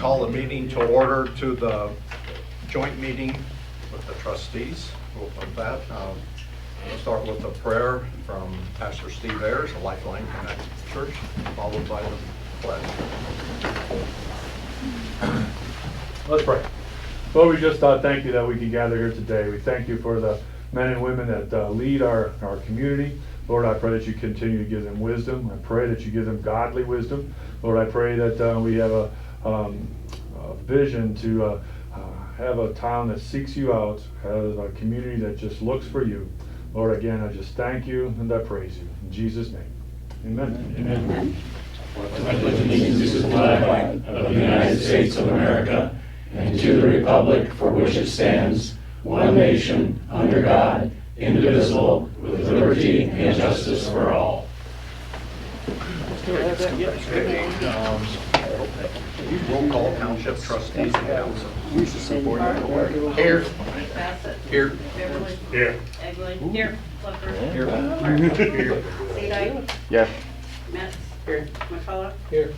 call the meeting to order to the joint meeting with the trustees. With that, we'll start with a prayer from Pastor Steve Ayers, a Lifeline Connect Church, followed by the pledge. Let's pray. Lord, we just thank you that we can gather here today. We thank you for the men and women that lead our community. Lord, I pray that you continue to give them wisdom. I pray that you give them godly wisdom. Lord, I pray that we have a vision to have a town that seeks you out, have a community that just looks for you. Lord, again, I just thank you and I praise you. In Jesus' name, amen. Amen. I pledge allegiance to the flag of the United States of America and to the republic for which it stands, one nation, under God, indivisible, with liberty and justice for all. Roll call, township trustees and council. Here. Bassett. Here. Beverly. Here. Egley. Here. Clifford. Here. Martin. Here. Seadyke. Yes. Metz. Here. McCullough. Here.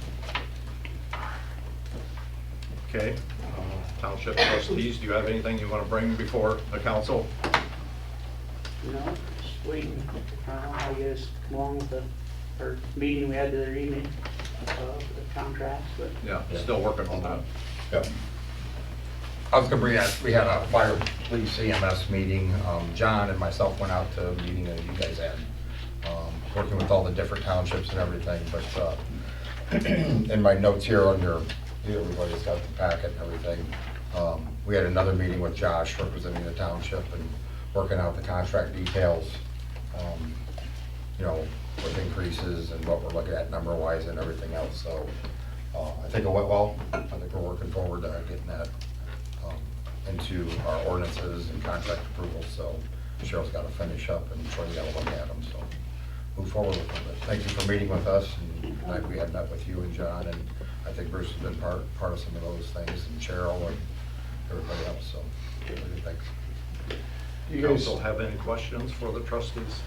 Okay, township trustees, do you have anything you want to bring before the council? No, just waiting. How you guys come along with our meeting we had the other evening, the contracts, but. Yeah, still working on that. Yep. I was gonna bring that, we had a fire police EMS meeting. John and myself went out to a meeting that you guys had, working with all the different townships and everything, but in my notes here under, everybody's got the packet and everything. We had another meeting with Josh representing the township and working out the contract details, you know, with increases and what we're looking at number-wise and everything else. So I think it went well. I think we're working forward to getting that into our ordinances and contract approvals. So Cheryl's got to finish up and Troy's got to look at them. So move forward with it. Thank you for meeting with us. And tonight we had met with you and John, and I think Bruce has been part of some of those things, and Cheryl and everybody else. So really, thanks. Do you council have any questions for the trustees?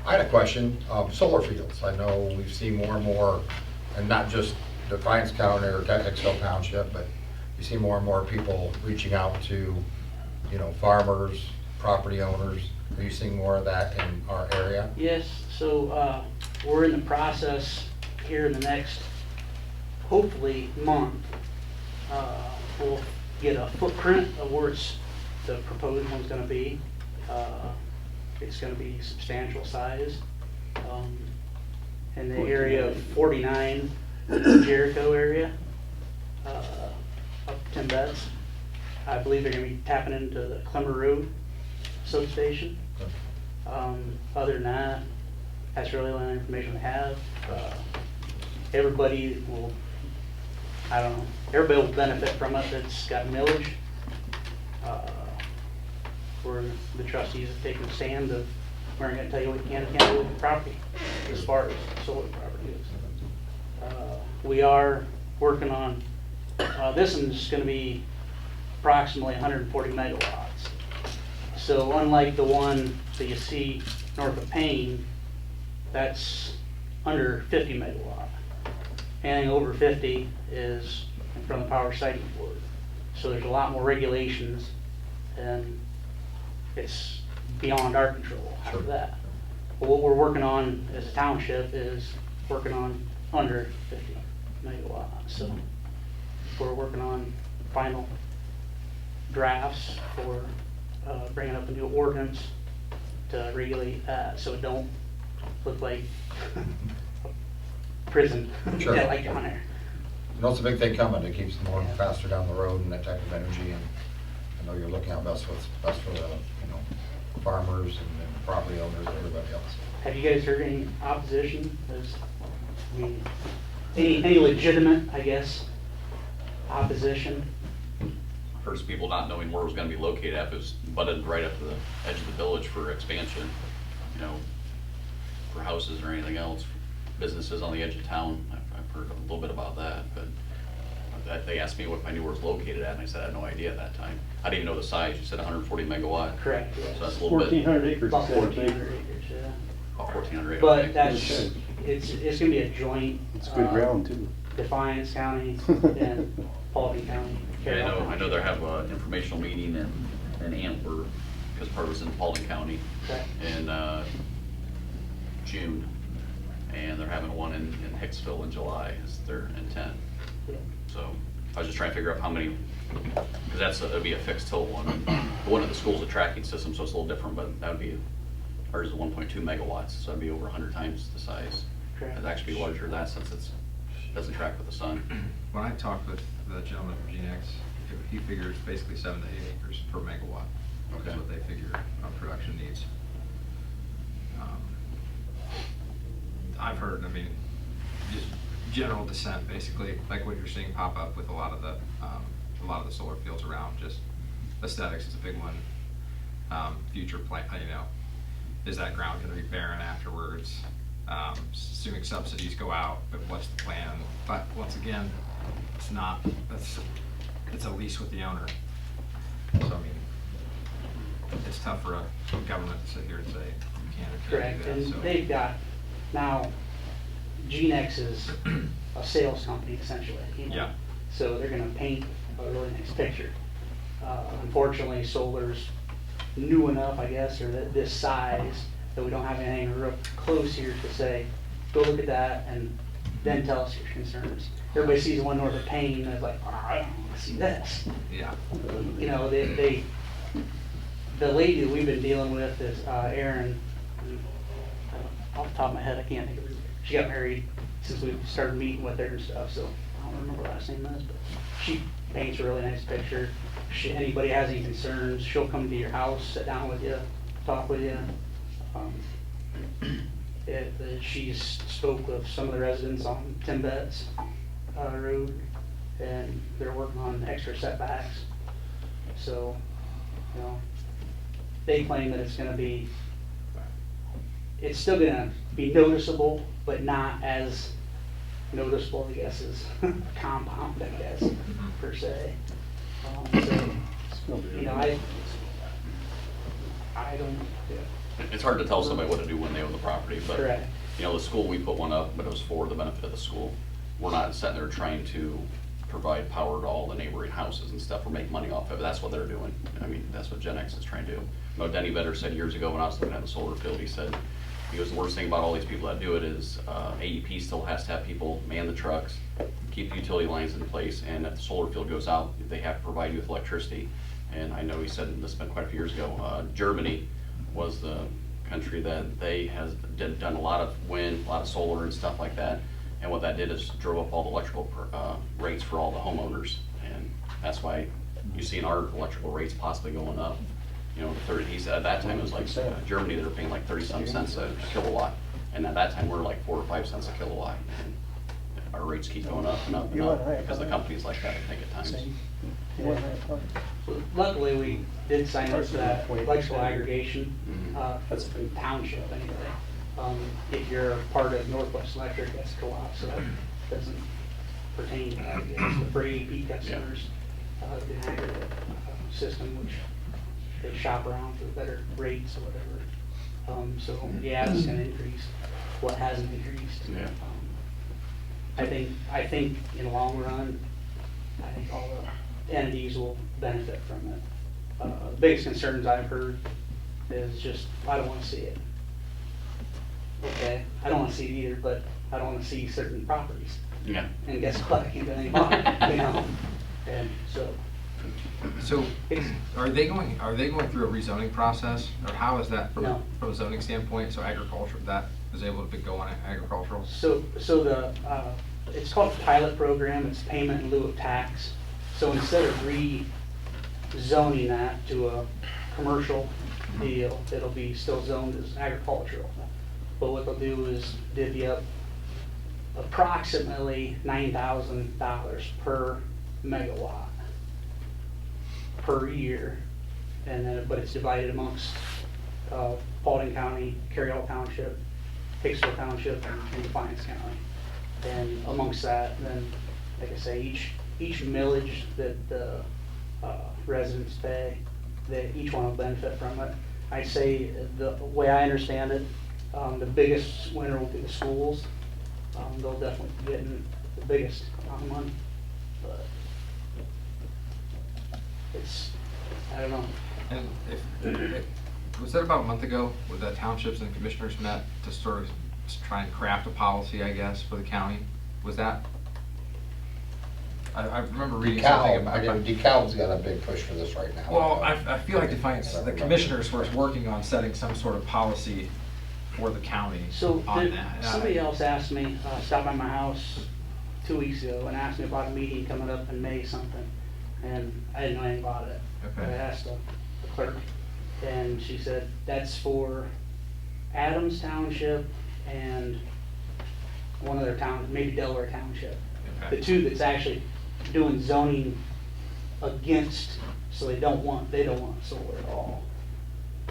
I had a question. Solar fields. I know we've seen more and more, and not just Defiance County or Hicksville Township, but you see more and more people reaching out to, you know, farmers, property owners. Are you seeing more of that in our area? Yes, so we're in the process here in the next, hopefully, month. We'll get a footprint of where the proposed one's gonna be. It's gonna be substantial size. In the area of 49, Jericho area, up 10 beds. I believe they're gonna be tapping into the Clemmer Road substation. Other than that, that's really the only information we have. Everybody will, I don't know, everybody will benefit from it that's got millage. Where the trustees have taken a stand of, we're not gonna tell you what you can and can't do with your property as far as solar property is. We are working on, this one's gonna be approximately 140 megawatts. So unlike the one that you see north of Payne, that's under 50 megawatt. Anything over 50 is from the Power Siting Board. So there's a lot more regulations and it's beyond our control after that. But what we're working on as a township is working on under 50 megawatt. So we're working on final drafts for bringing up a new ordinance to regulate that so it don't look like prison. Sure. Yeah, like down there. You know, it's a big thing coming. It keeps them more faster down the road and that type of energy. And I know you're looking out what's best for the, you know, farmers and property owners and everybody else. Have you guys heard any opposition? I mean, any legitimate, I guess, opposition? First, people not knowing where it was going to be located at. It was butted right up to the edge of the village for expansion, you know, for houses or anything else. Businesses on the edge of town. I've heard a little bit about that, but they asked me if I knew where it was located at, and I said I had no idea at that time. I didn't even know the size. You said 140 megawatt. Correct, yes. So that's a little bit. 1,400 acres. About 1,400 acres, yeah. About 1,400. But okay. that's, it's gonna be a joint. It's good ground too. Defiance County and Paulding County. Yeah, I know they have an informational meeting in Antwerp, because part of it's in Paulding County Okay. in June. And they're having one in Hicksville in July is their intent. Yeah. So I was just trying to figure out how many, because it'd be a fixed tilt one. The one at the school's a tracking system, so it's a little different, but that would be, ours is 1.2 megawatts, so it'd be over 100 times the size. Correct. It'd actually be larger than that since it doesn't track with the sun. When I talked with the gentleman from GeneX, he figures basically 7 to 8 acres per megawatt. Okay. That's what they figure on production needs. I've heard, I mean, just general dissent, basically, like what you're seeing pop up with a lot of the solar fields around. Just aesthetics is a big one. Future plan, is that ground going to be barren afterwards? Assuming subsidies go out, but what's the plan? But once again, it's not. It's a lease with the owner. So I mean, it's tough for a government to sit here and say you can't or can't Correct, do that. and So. they've got, now, GeneX is a sales company essentially. Yeah. So they're gonna paint a really nice picture. Unfortunately, solar's new enough, I guess, or this size, that we don't have anything real close here to say, go look at that and then tell us your concerns. Everybody sees the one north of Payne, and it's like, I don't wanna see this. Yeah. You know, the lady that we've been dealing with is Erin. Off the top of my head, I can't think of her. She got married since we started meeting with her and stuff, so I don't remember what last name is, but she paints a really nice picture. Anybody has any concerns, she'll come to your house, sit down with you, talk with you. She's spoke with some of the residents on Timbets Road, and they're working on extra setbacks. So, you know, they claim that it's gonna be, it's still gonna be noticeable, but not as noticeable, I guess, as a compound, I guess, per se. So, you know, I don't, yeah, It's hard to tell somebody what to do when they own the property, but, correct. you know, the school, we put one up, but it was for the benefit of the school. We're not sitting there trying to provide power to all the neighboring houses and stuff or make money off of it. That's what they're doing. I mean, that's what GenX is trying to do. You know, Denny Vetter said years ago when I was looking at the solar field, he said, the worst thing about all these people that do it is AEP still has to have people man the trucks, keep the utility lines in place, and if the solar field goes out, they have to provide you with electricity. And I know he said, and this has been quite a few years ago, Germany was the country that they has done a lot of wind, a lot of solar and stuff like that. And what that did is drove up all the electrical rates for all the homeowners. And that's why you see in our electrical rates possibly going up. You know, he said at that time it was like Germany, they were paying like 30-some cents a kilowatt. And at that time we were like 4 or 5 cents a kilowatt. And our rates keep going up and up and up because the companies like that, I think, at times. Luckily, we did sign up for that electrical aggregation, That's township anyway. If you're part of Northwest Electric, that's co-op, so that doesn't pertain to that, I guess. But for AEP customers, the aggregate system, which they shop around for better rates or whatever. So, yeah, it's gonna increase what hasn't increased. Yeah. I think in the long run, I think all the entities will benefit from it. The biggest concerns I've heard is just, I don't wanna see it. Okay, I don't wanna see it either, but I don't wanna see certain properties. Yeah. And guess what, I can't do anything about it, you know? And so, So, are they going through a rezoning process, or how is that from No. from a zoning standpoint? So agriculture, that is able to go on agricultural. So the, it's called a pilot program, it's payment in lieu of tax. So instead of rezoning that to a commercial deal, it'll be still zoned as agricultural. But what they'll do is divvy up approximately $9,000 per megawatt per year. And then, but it's divided amongst Paulding County, Carroll Township, Hicksville Township, and Defiance County. And amongst that, then, like I say, each millage that the residents pay, each one will benefit from it. I say, the way I understand it, the biggest winner will be the schools. They'll definitely be getting the biggest amount of money, but it's, I don't know. And was that about a month ago, where the townships and commissioners met to sort of try and craft a policy, I guess, for the county? Was that? I remember reading something about. DeKalb's got a big push for this right now. Well, I feel like the commissioners were working on setting some sort of policy for the county So on did- that. somebody else asked me, stopped by my house 2 weeks ago and asked me about a meeting coming up in May something, and I didn't know anything about it. Okay. I asked the clerk, and she said, that's for Adams Township and one other town, maybe Delaware Township. Okay. The two that's actually doing zoning against, so they don't want solar at all.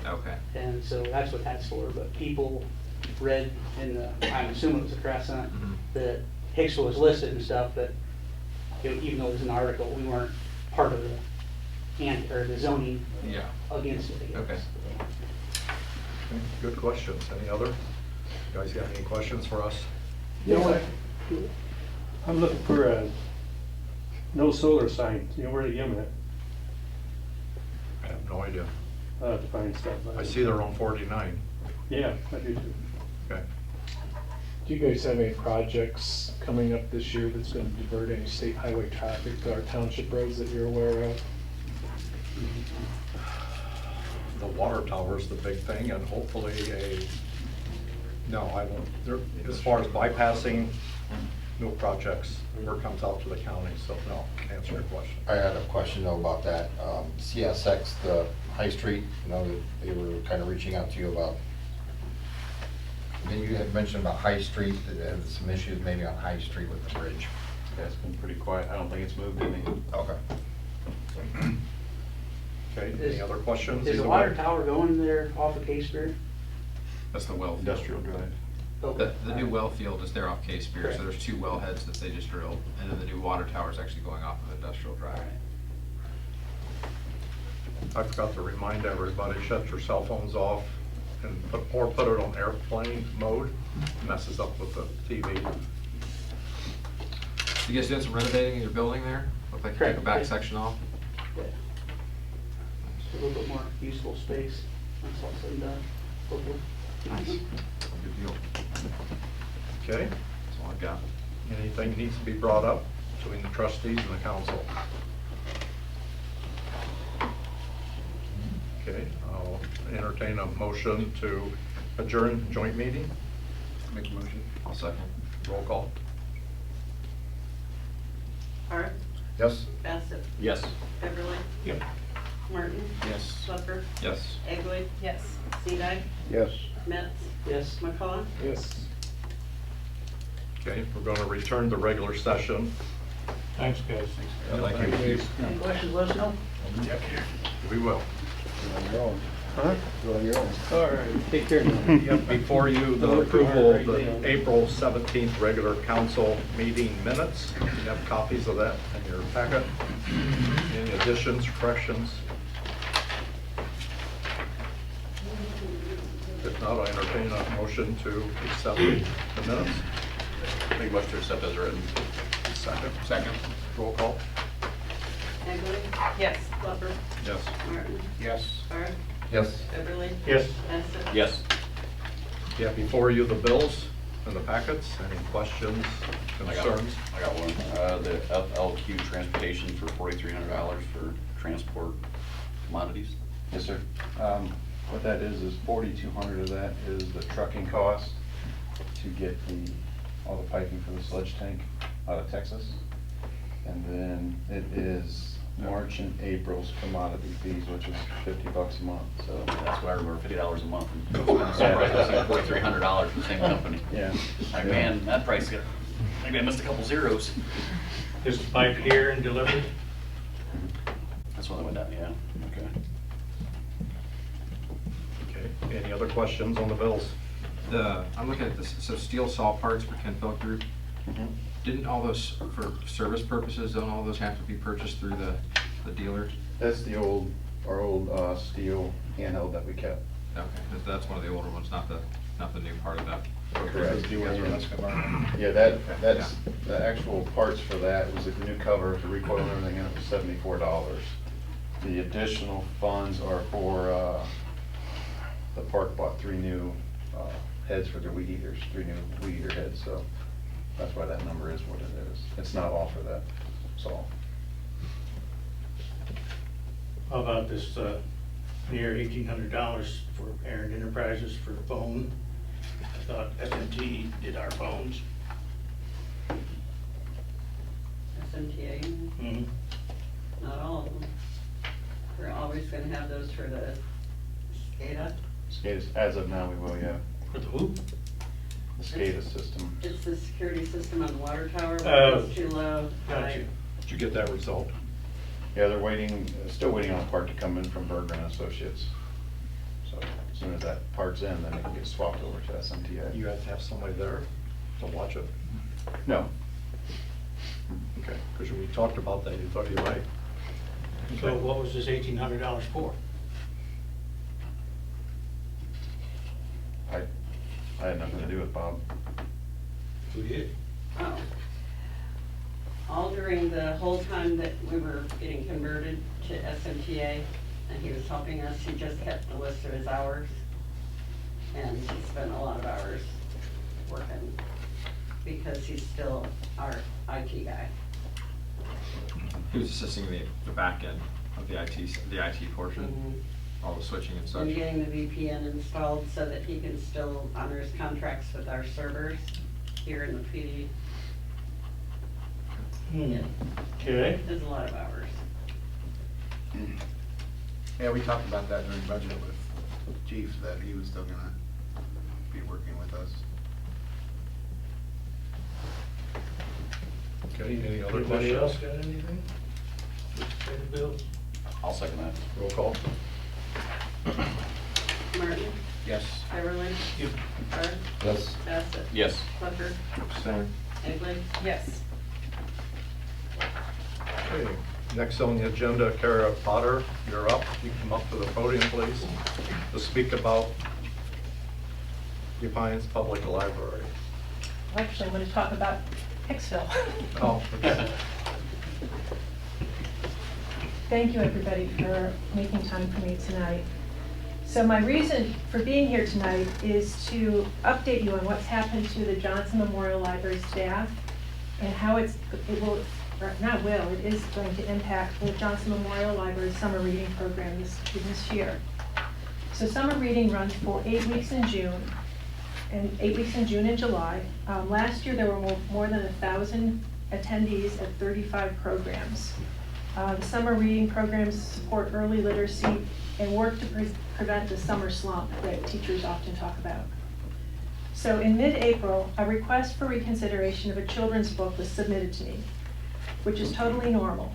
Okay. And so that's what that's for, but people read in the, I'm assuming it was a Crescent, Mhm. that Hicksville was listed and stuff, but even though it was an article, we weren't part of or the zoning Yeah. against it, I guess. Okay. Good questions. Any other? You guys got any questions for us? I'm looking for a no solar sign, you know where to get them I have no idea. at? To find stuff. I see they're on 49. Yeah, I do too. Okay. Do you guys have any projects coming up this year that's going to divert any state highway traffic to our township roads that you're aware of? The water tower's the big thing, and hopefully no, I won't. As far as bypassing, no projects ever comes out to the county, so no, to answer your question. I had a question though about that. CSX, the High Street, they were kind of reaching out to you about, then you had mentioned about High Street, that there had some issues maybe on High Street with the bridge. Yeah, it's been pretty quiet. I don't think it's moved any. Okay. Okay, any other questions? Is the Either water way. tower going there off of Casebeer? That's the well field. Industrial Drive. The new well field is there off Case Spear, so there's 2 well heads that they just drilled, and then the new water tower is actually going off of Industrial Drive. I forgot to remind everybody, shut your cell phones off and put it on airplane mode. Messes up with the TV. You guys doing some renovating in your building there? Look like you took a Correct, back yeah. section off? Yeah. A little bit more usable space, that's all said and done, hopefully. Nice. Good deal. Okay, That's all I've got. anything needs to be brought up between the trustees and the council? Okay, I'll entertain a motion to adjourn joint meeting. Make a motion. I'll second. Roll call. Hart, Yes? Bassett, Yes. Beverly, Yep. Martin, Yes. Flucker, Yes. Egley. Yes. Sedag, Yes. Metz, Yes. McCullough. Yes. Okay, we're going to return to regular session. Thanks, guys. Thank you. Any questions, let us know. We will. Huh? All right, take care now. Yep, before you, the approval of the April 17th regular council meeting minutes. You have copies of that in your packet. Any additions, corrections? If not, I entertain a motion to accept the minutes. Make a motion to accept as written. Second. Roll call. Egley. Yes. Flucker, Yes. Martin, Yes. Hart, Yes. Beverly. Yes. Bassett. Yes. Yeah, before you, the bills and the packets. Any questions, I concerns? got one. The FLQ transportation for $4,300 for transport commodities. Yes, sir. What that is 4,200 of that is the trucking cost to get all the piping for the sludge tank out of Texas. And then it is March and April's commodity fees, which is $50 a month, so. That's what I remember, $50 a month. I'm surprised I see $4,300 from the same company. Yeah. Like, man, that price, maybe I missed a couple zeros. Is the pipe here and delivered? That's when I went down, yeah. Okay. Okay, any other questions on the bills? I'm looking at this, so steel saw parts for Kenfeld Group. Didn't all those, for service purposes, don't all those have to be purchased through the dealer? That's our old steel handheld that we kept. Okay, that's one of the older ones, not the nothing new part of that. Correct. You guys are asking Yeah, that's, the actual parts for that was the new cover, the recoil and everything, and it was $74. The additional funds are for, the park bought 3 new heads for their weed eaters, 3 new weed eater heads, so that's why that number is what it is. It's not all for that, it's all. How about this, near $1,800 for Aaron Enterprises for phone? I thought SMT did our phones. SMTA, Mm-hmm. not all of them. We're always gonna have those for the SCADA. SCADA, as of now, we will, yeah. For the who? The SCADA system. It's the security system on the water tower, when Oh. it goes too low. Got you. Did you get that result? Yeah, they're waiting, still waiting on a part to come in from Berger and Associates. So as soon as that part's in, then it can get swapped over to SMTA. You have to have somebody there to watch it? No, Okay, because we talked about that, you thought you might. So what was this $1,800 for? I had nothing to do with Bob. Who did? Oh. All during the whole time that we were getting converted to SMTA, and he was helping us, he just kept the list of his hours. And he spent a lot of hours working, because he's still our IT guy. He was assisting the back end of the IT portion, all the switching and such. And getting the VPN installed so that he can still honor his contracts with our servers here in the PD. Yeah, Okay. there's a lot of hours. Yeah, we talked about that during budget with Chief, that he was still gonna be working with us. Okay, any other Anybody else questions? got anything? Pay the bills? I'll second that. Roll call. Martin, Yes. Beverly, Yep. Barth, Yes. Bassett. Yes. Flucker, Egley. Yes. Okay, next on the agenda, Kara Potter, you're up. You come up to the podium, please, to speak about Defiance Public Library. Actually, I'm going to talk about Hicksville. Oh, okay. Thank you, everybody, for making time for me tonight. So my reason for being here tonight is to update you on what's happened to the Johnson Memorial Library staff and how it is going to impact the Johnson Memorial Library summer reading program this year. So summer reading runs for 8 weeks in June, and 8 weeks in June and July. Last year, there were more than 1,000 attendees at 35 programs. The summer reading programs support early literacy and work to prevent the summer slump that teachers often talk about. So in mid-April, a request for reconsideration of a children's book was submitted to me, which is totally normal.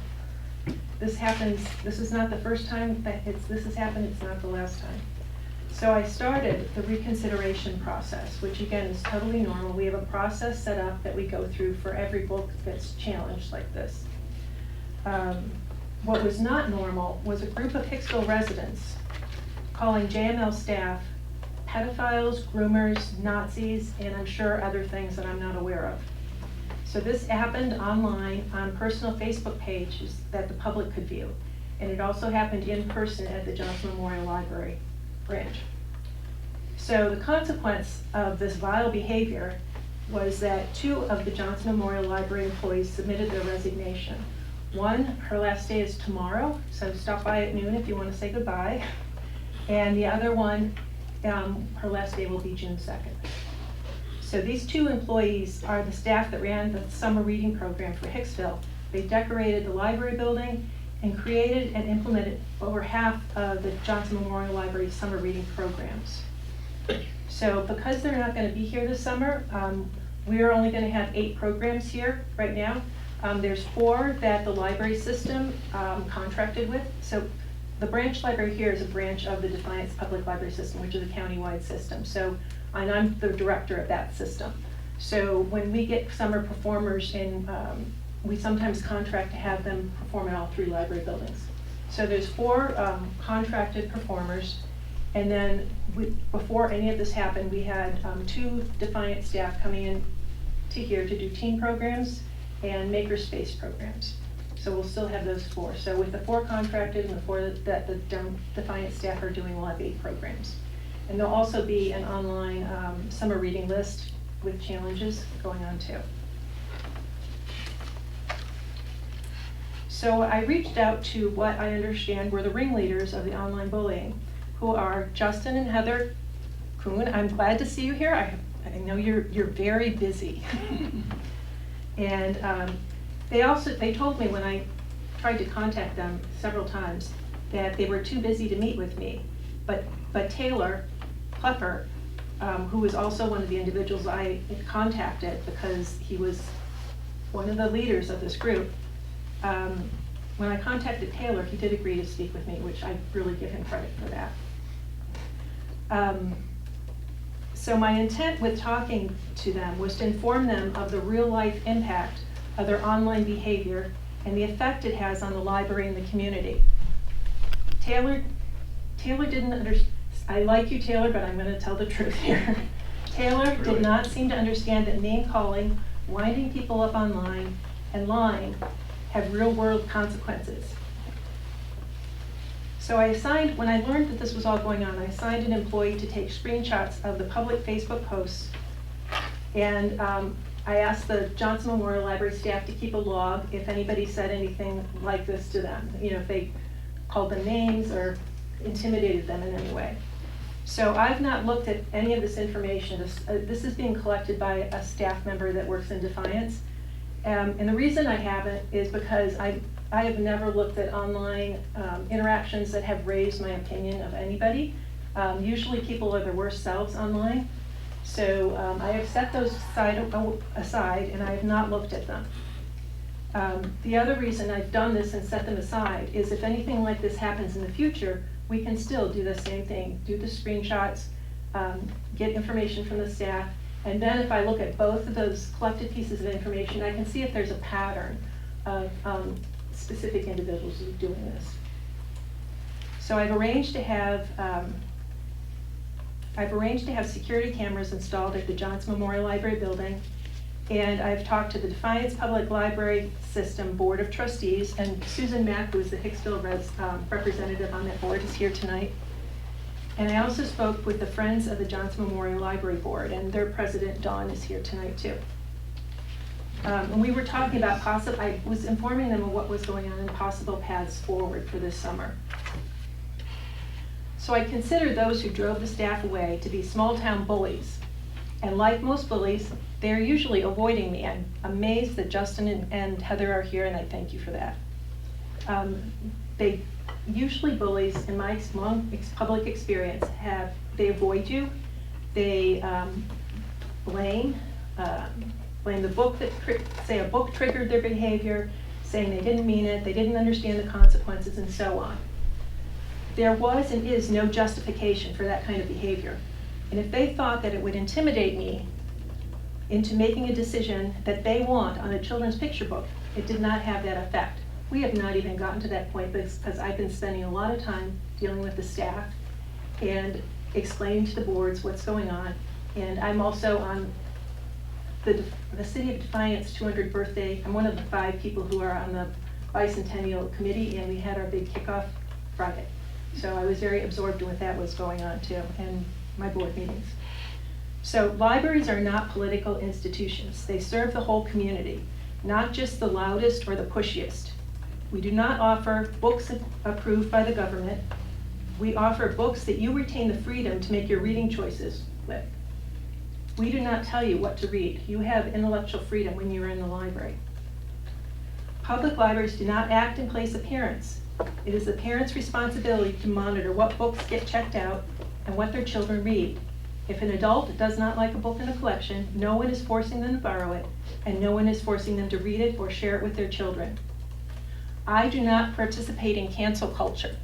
This is not the first time that this has happened, it's not the last time. So I started the reconsideration process, which again is totally normal. We have a process set up that we go through for every book that's challenged like this. What was not normal was a group of Hicksville residents calling JML staff pedophiles, groomers, Nazis, and I'm sure other things that I'm not aware of. So this happened online on personal Facebook pages that the public could view. And it also happened in person at the Johnson Memorial Library branch. So the consequence of this vile behavior was that 2 of the Johnson Memorial Library employees submitted their resignation. One, her last day is tomorrow, so stop by at noon if you want to say goodbye. And the other one, her last day will be June 2nd. So these 2 employees are the staff that ran the summer reading program for Hicksville. They decorated the library building and created and implemented over half of the Johnson Memorial Library summer reading programs. So because they're not going to be here this summer, we are only going to have 8 programs here right now. There's 4 that the library system contracted with. So the branch library here is a branch of the Defiance Public Library System, which is a countywide system. So, and I'm the director of that system. So when we get summer performers in, we sometimes contract to have them perform in all 3 library buildings. So there's 4 contracted performers, And then before any of this happened, we had 2 Defiant staff coming in to here to do teen programs and makerspace programs. So we'll still have those 4. So with the 4 contracted and the 4 that the Defiant staff are doing, we'll have 8 programs. And there'll also be an online summer reading list with challenges going on too. So I reached out to what I understand were the ringleaders of the online bullying, who are Justin and Heather Kuhn. I'm glad to see you here. I know you're very busy. And they told me when I tried to contact them several times that they were too busy to meet with me. But Taylor Klepper, who was also one of the individuals I contacted because he was one of the leaders of this group, when I contacted Taylor, he did agree to speak with me, which I really give him credit for that. So my intent with talking to them was to inform them of the real-life impact of their online behavior and the effect it has on the library and the community. Taylor didn't understand. I like you, Taylor, but I'm going to tell the truth here. Taylor did not seem to understand that name-calling, winding people up online, and lying have real-world consequences. So when I learned that this was all going on, I assigned an employee to take screenshots of the public Facebook posts, and I asked the Johnson Memorial Library staff to keep a log if anybody said anything like this to them, if they called them names or intimidated them in any way. So I've not looked at any of this information. This is being collected by a staff member that works in Defiance. And the reason I haven't is because I have never looked at online interactions that have raised my opinion of anybody. Usually people are their worst selves online. So I have set those aside and I have not looked at them. The other reason I've done this and set them aside is if anything like this happens in the future, we can still do the same thing, do the screenshots, get information from the staff, and then if I look at both of those collected pieces of information, I can see if there's a pattern of specific individuals who are doing this. So I've arranged to have security cameras installed at the Johnson Memorial Library building, and I've talked to the Defiance Public Library System Board of Trustees, and Susan Mack, who is the Hicksville representative on that board, is here tonight. And I also spoke with the Friends of the Johnson Memorial Library Board, and their president, Dawn, is here tonight too. And we were talking about I was informing them of what was going on and possible paths forward for this summer. So I consider those who drove the staff away to be small-town bullies. And like most bullies, they're usually avoiding me. I'm amazed that Justin and Heather are here, and I thank you for that. Usually bullies, in my long public experience, they avoid you, they blame the book, say a book triggered their behavior, saying they didn't mean it, they didn't understand the consequences, and so on. There was and is no justification for that kind of behavior. And if they thought that it would intimidate me into making a decision that they want on a children's picture book, it did not have that effect. We have not even gotten to that point because I've been spending a lot of time dealing with the staff and explaining to the boards what's going on. And I'm also on the City of Defiance 200th birthday. I'm one of the 5 people who are on the bicentennial committee, and we had our big kickoff Friday. So I was very absorbed with that was going on too, and my board meetings. So libraries are not political institutions. They serve the whole community, not just the loudest or the pushiest. We do not offer books approved by the government. We offer books that you retain the freedom to make your reading choices with. We do not tell you what to read. You have intellectual freedom when you're in the library. Public libraries do not act in place of parents. It is the parents' responsibility to monitor what books get checked out and what their children read. If an adult does not like a book in a collection, no one is forcing them to borrow it, and no one is forcing them to read it or share it with their children. I do not participate in cancel culture,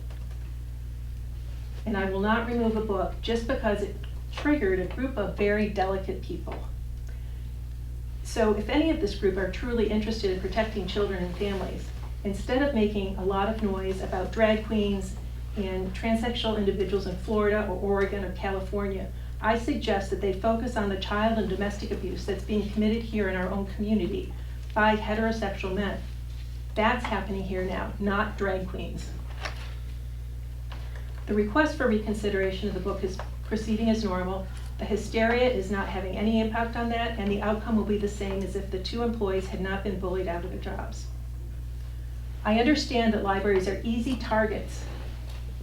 and I will not remove a book just because it triggered a group of very delicate people. So if any of this group are truly interested in protecting children and families, instead of making a lot of noise about drag queens and transsexual individuals in Florida or Oregon or California, I suggest that they focus on the child and domestic abuse that's being committed here in our own community by heterosexual men. That's happening here now, not drag queens. The request for reconsideration of the book is proceeding as normal. The hysteria is not having any impact on that, and the outcome will be the same as if the two employees had not been bullied out of their jobs. I understand that libraries are easy targets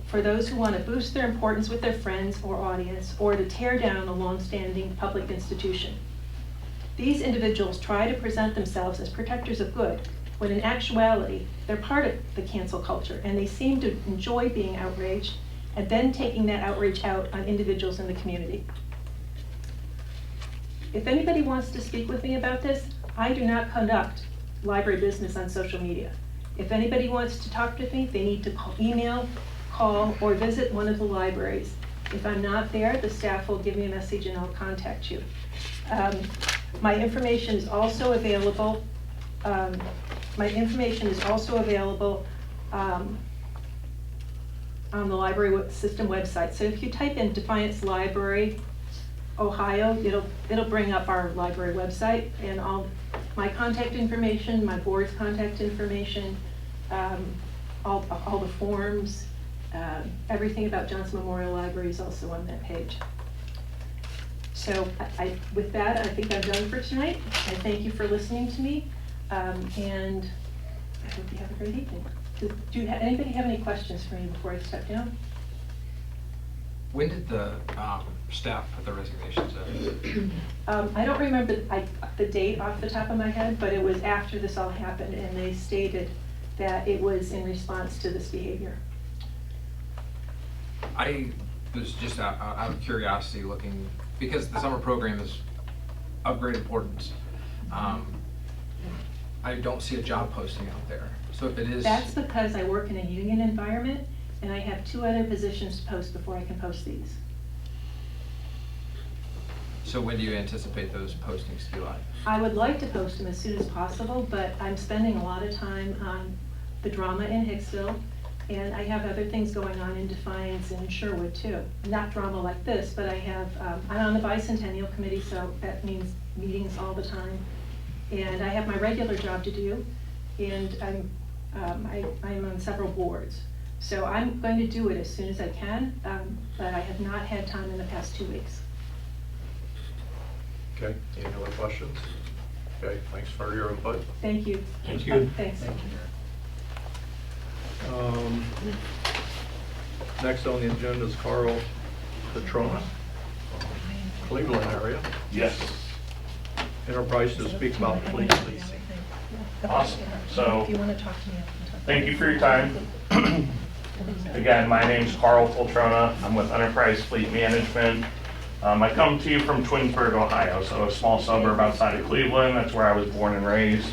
for those who want to boost their importance with their friends or audience, or to tear down a long-standing public institution. These individuals try to present themselves as protectors of good, when in actuality, they're part of the cancel culture, and they seem to enjoy being outraged, and then taking that outrage out on individuals in the community. If anybody wants to speak with me about this, I do not conduct library business on social media. If anybody wants to talk with me, they need to email, call, or visit one of the libraries. If I'm not there, the staff will give me a message and I'll contact you. My information is also available. On the library system website. So if you type in Defiance Library, Ohio, it'll bring up our library website and all my contact information, my board's contact information, all the forms, everything about Johnson Memorial Library is also on that page. So with that, I think I'm done for tonight. I thank you for listening to me, and I hope you have a great evening. Anybody have any questions for me before I step down? When did the staff put the resignations in? I don't remember the date off the top of my head, but it was after this all happened, and they stated that it was in response to this behavior. I was just out of curiosity looking, because the summer program is of great importance. I don't see a job posting out there. So if it is... That's because I work in a union environment, and I have 2 other positions to post before I can post these. So when do you anticipate those postings to be live? I would like to post them as soon as possible, but I'm spending a lot of time on the drama in Hicksville, and I have other things going on in Defiance and Sherwood too. Not drama like this, but I'm on the bicentennial committee, so that means meetings all the time. And I have my regular job to do, and I'm on several boards. So I'm going to do it as soon as I can, but I have not had time in the past 2 weeks. Okay, any other questions? Okay, thanks for your input. Thank you. Thank you. Thanks. Next on the agenda is Carl Petrona, Cleveland area. Yes. Enterprise to speak about fleet leasing. Awesome. So, If you want to talk to me, I can talk. thank you for your time. Again, my name's Carl Poltrona. I'm with Enterprise Fleet Management. I come to you from Twinsburg, Ohio, so a small suburb outside of Cleveland. That's where I was born and raised.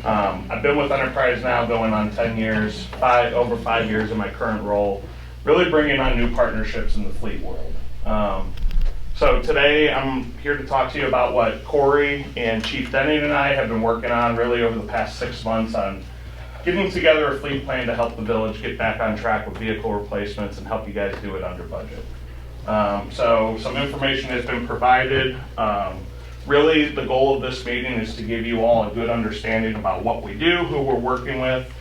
I've been with Enterprise now going on 10 years, over 5 years in my current role, really bringing on new partnerships in the fleet world. So today I'm here to talk to you about what Corey and Chief Denning and I have been working on really over the past 6 months on getting together a fleet plan to help the village get back on track with vehicle replacements and help you guys do it under budget. So some information has been provided. Really the goal of this meeting is to give you all a good understanding about what we do, who we're working with,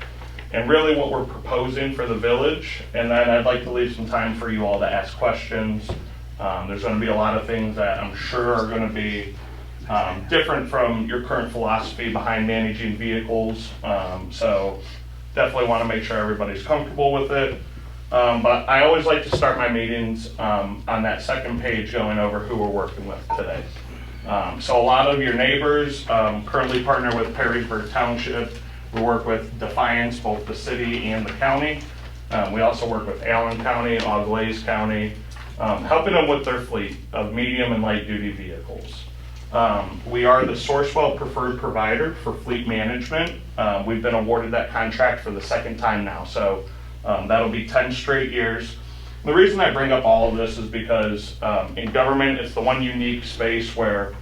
and really what we're proposing for the village. And then I'd like to leave some time for you all to ask questions. There's going to be a lot of things that I'm sure are going to be different from your current philosophy behind managing vehicles. So definitely want to make sure everybody's comfortable with it. But I always like to start my meetings on that second page going over who we're working with today. So a lot of your neighbors currently partner with Perrysburg Township. We work with Defiance, both the city and the county. We also work with Allen County, Auglaize County, helping them with their fleet of medium and light duty vehicles. We are the Sourcewell preferred provider for fleet management. We've been awarded that contract for the second time now, so that'll be 10 straight years. The reason I bring up all of this is because in government, it's the one unique space where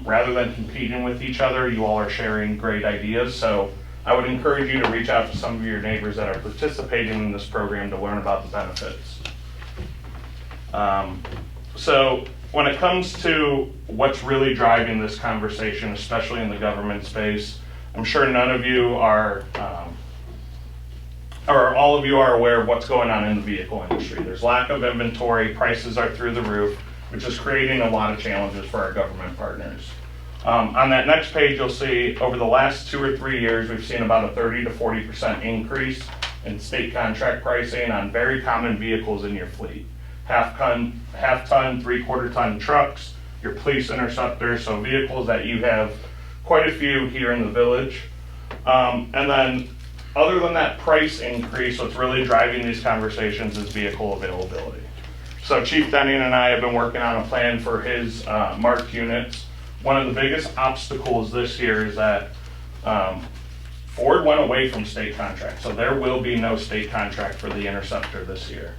rather than competing with each other, you all are sharing great ideas. So I would encourage you to reach out to some of your neighbors that are participating in this program to learn about the benefits. So when it comes to what's really driving this conversation, especially in the government space, I'm sure none of you are, or all of you are aware of what's going on in the vehicle industry. There's lack of inventory, prices are through the roof, which is creating a lot of challenges for our government partners. On that next page, you'll see over the last 2 or 3 years, we've seen about a 30 to 40% increase in state contract pricing on very common vehicles in your fleet. Half-ton, 3/4-ton trucks, your police interceptors, so vehicles that you have quite a few here in the village. And then other than that price increase, what's really driving these conversations is vehicle availability. So Chief Denning and I have been working on a plan for his marked units. One of the biggest obstacles this year is that Ford went away from state contract, so there will be no state contract for the Interceptor this year.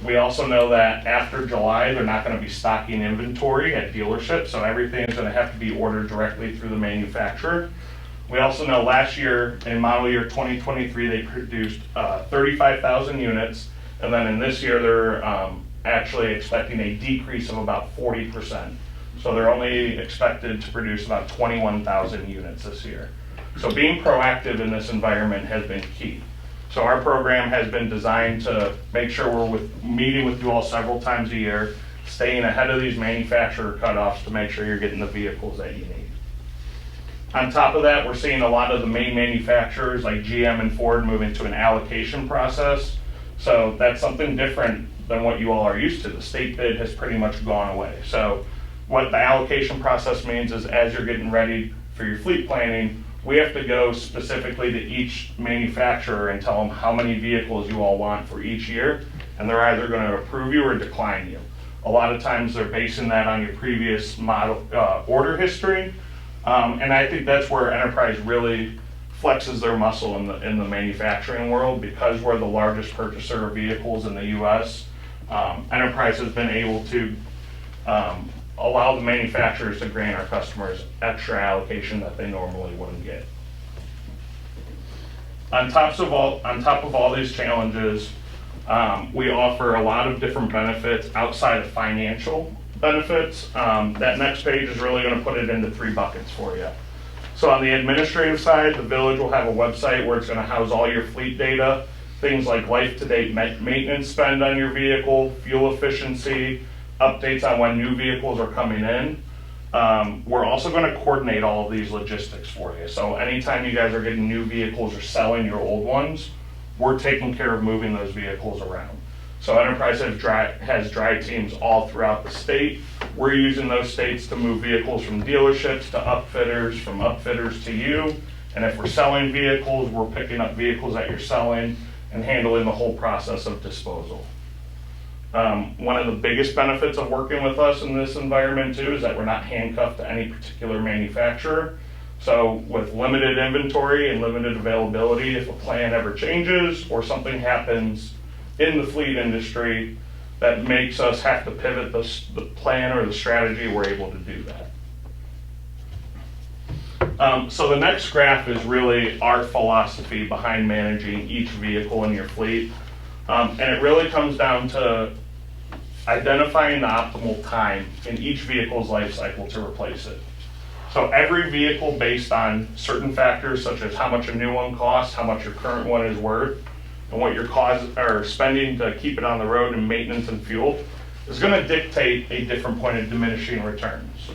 We also know that after July, they're not going to be stocking inventory at dealerships, so everything is going to have to be ordered directly through the manufacturer. We also know last year, in model year 2023, they produced 35,000 units, and then in this year, they're actually expecting a decrease of about 40%. So they're only expected to produce about 21,000 units this year. So being proactive in this environment has been key. So our program has been designed to make sure we're meeting with you all several times a year, staying ahead of these manufacturer cutoffs to make sure you're getting the vehicles that you need. On top of that, we're seeing a lot of the main manufacturers like GM and Ford moving to an allocation process. So that's something different than what you all are used to. The state bid has pretty much gone away. So what the allocation process means is as you're getting ready for your fleet planning, we have to go specifically to each manufacturer and tell them how many vehicles you all want for each year, and they're either going to approve you or decline you. A lot of times they're basing that on your previous model order history, and I think that's where Enterprise really flexes their muscle in the manufacturing world. Because we're the largest purchaser of vehicles in the U.S., Enterprise has been able to allow the manufacturers to grant our customers extra allocation that they normally wouldn't get. On top of all these challenges, we offer a lot of different benefits outside of financial benefits. That next page is really going to put it into 3 buckets for you. So on the administrative side, the village will have a website where it's going to house all your fleet data, things like life-to-date maintenance spend on your vehicle, fuel efficiency, updates on when new vehicles are coming in. We're also going to coordinate all of these logistics for you. So anytime you guys are getting new vehicles or selling your old ones, we're taking care of moving those vehicles around. So Enterprise has dry teams all throughout the state. We're using those states to move vehicles from dealerships to upfitters, from upfitters to you. And if we're selling vehicles, we're picking up vehicles that you're selling and handling the whole process of disposal. One of the biggest benefits of working with us in this environment too is that we're not handcuffed to any particular manufacturer. So with limited inventory and limited availability, if a plan ever changes or something happens in the fleet industry that makes us have to pivot the plan or the strategy, we're able to do that. So the next graph is really our philosophy behind managing each vehicle in your fleet. And it really comes down to identifying the optimal time in each vehicle's life cycle to replace it. So every vehicle, based on certain factors such as how much a new one costs, how much your current one is worth, and what you're spending to keep it on the road in maintenance and fuel, is going to dictate a different point of diminishing returns.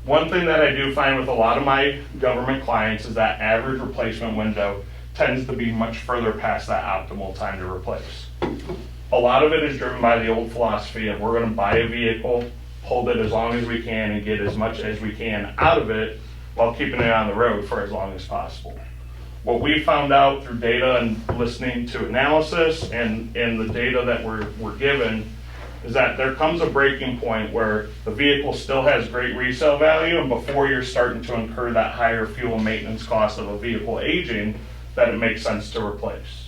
One thing that I do find with a lot of my government clients is that average replacement window tends to be much further past that optimal time to replace. A lot of it is driven by the old philosophy of we're going to buy a vehicle, hold it as long as we can, and get as much as we can out of it while keeping it on the road for as long as possible. What we found out through data and listening to analysis and the data that we're given is that there comes a breaking point where the vehicle still has great resale value, and before you're starting to incur that higher fuel maintenance cost of a vehicle aging, that it makes sense to replace.